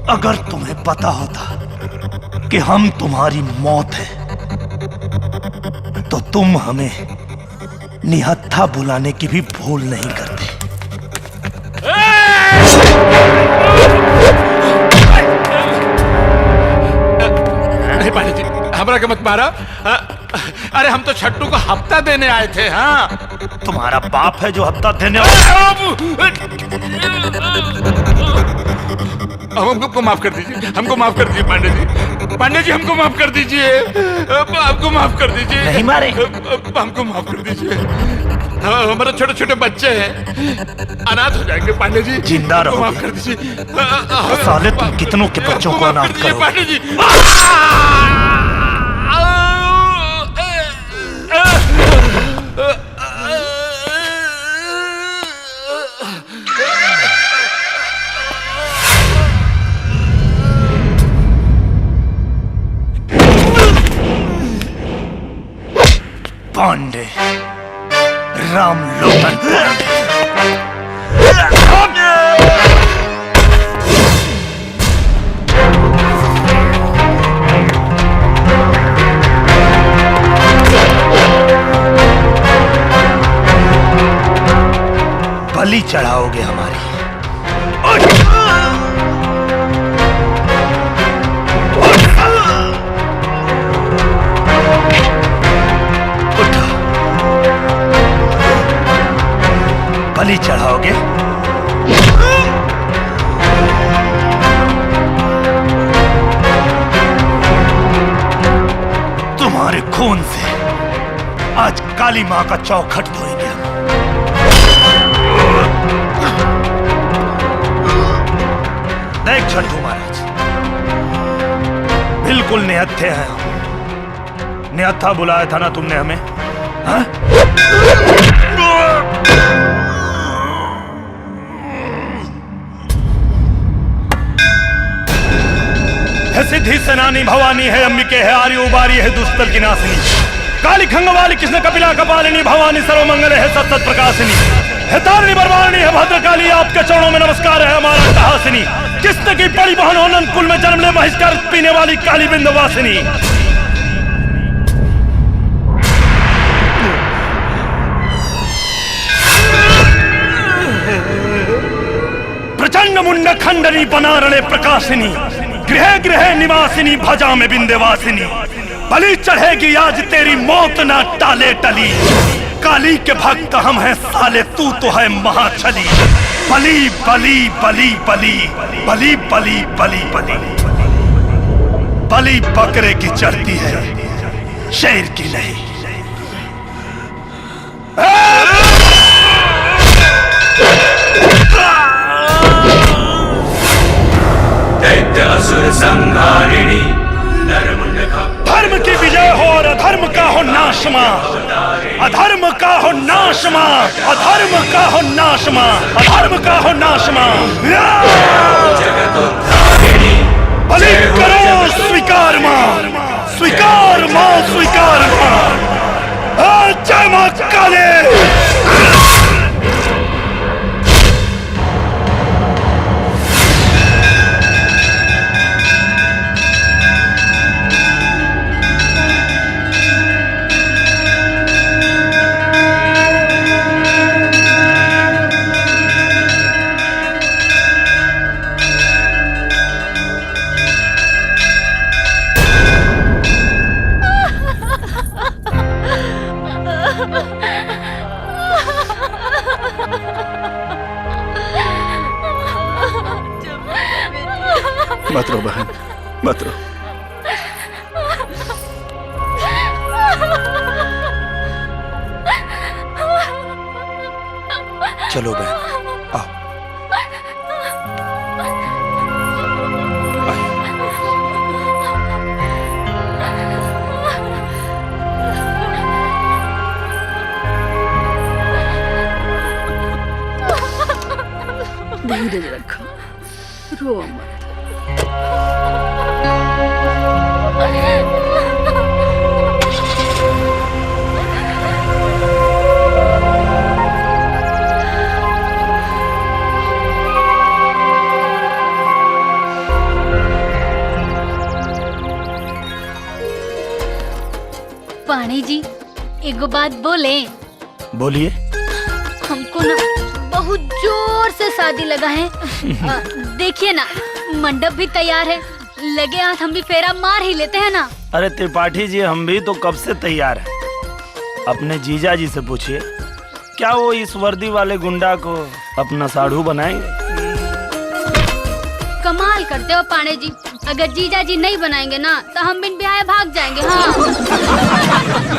अगर तुम्हें पता होता कि हम तुम्हारी मौत है तो तुम हमें निहत्था बुलाने की भी भूल नहीं करते। अरे पांडे जी, हमरा के मत मारा। अरे हम तो छट्टू को हफ्ता देने आए थे। हाँ, तुम्हारा बाप है जो हफ्ता देने हमको माफ कर दीजिए, हमको माफ कर दीजिए पांडे जी। पांडे जी हमको माफ कर दीजिए, आपको माफ कर दीजिए। नहीं मारे, हमको माफ कर दीजिए। हमारे छोटे छोटे बच्चे हैं, अनाथ हो जाएंगे पांडे जी। जिंदा रहो, माफ कर दीजिए। साले तुम कितनों के बच्चों को अनाथ करो पांडे जी। पांडे, राम लोटन बलि चढ़ाओगे हमारी। बलि चढ़ाओगे? तुम्हारे खून से आज काली मां का चौखट धोएंगे हम। देख छट्टू महाराज, बिल्कुल निहत्थे हैं हम। निहत्था बुलाया था ना तुमने हमें? हाँ? है सिद्धि सेनानी भवानी है अंबिके है आर्य उबारी है दुस्तल की नासिनी, काली खंगवाली कृष्ण कपिला कपालिनी भवानी सर्वमंगल है सत सत प्रकाशिनी, है तारिणी बरवाणी है भद्रकाली, आपके चरणों में नमस्कार है हमारा तहासिनी। किसने की बड़ी बहन हो नंद कुल में जन्म ले महिष्कार पीने वाली काली बिंदवासिनी। प्रचंड मुंड खंडनी बनारणे प्रकाशिनी, गृह गृह निवासिनी भजा में बिंदेवासिनी। बलि चढ़ेगी आज तेरी मौत ना टाले टली, काली के भक्त हम हैं साले तू तो है महाछली। बलि बलि बलि बलि बलि बलि बलि बलि बलि बकरे की चढ़ती है शेर की नहीं। दैत्य असुर संहारिणी नरमुंड धर्म की विजय हो और अधर्म का हो नाशमा, अधर्म का हो नाशमा, अधर्म का हो नाशमा, अधर्म का हो नाशमा। बलि करो स्वीकार मां, स्वीकार मां, स्वीकार मां। जय मां काली। मत रो बहन, मत रो। चलो बहन, आओ। धीरज रखो, रो मत। पानी जी एगो बात बोले। बोलिए। हमको ना बहुत जोर से शादी लगा है। देखिए ना मंडप भी तैयार है, लगे हाथ हम भी फेरा मार ही लेते हैं ना। अरे त्रिपाठी जी, हम भी तो कब से तैयार हैं। अपने जीजा जी से पूछिए, क्या वो इस वर्दी वाले गुंडा को अपना साढ़ू बनाएंगे? कमाल करते हो पांडे जी, अगर जीजा जी नहीं बनाएंगे ना तो हम बिन ब्याह भाग जाएंगे। हाँ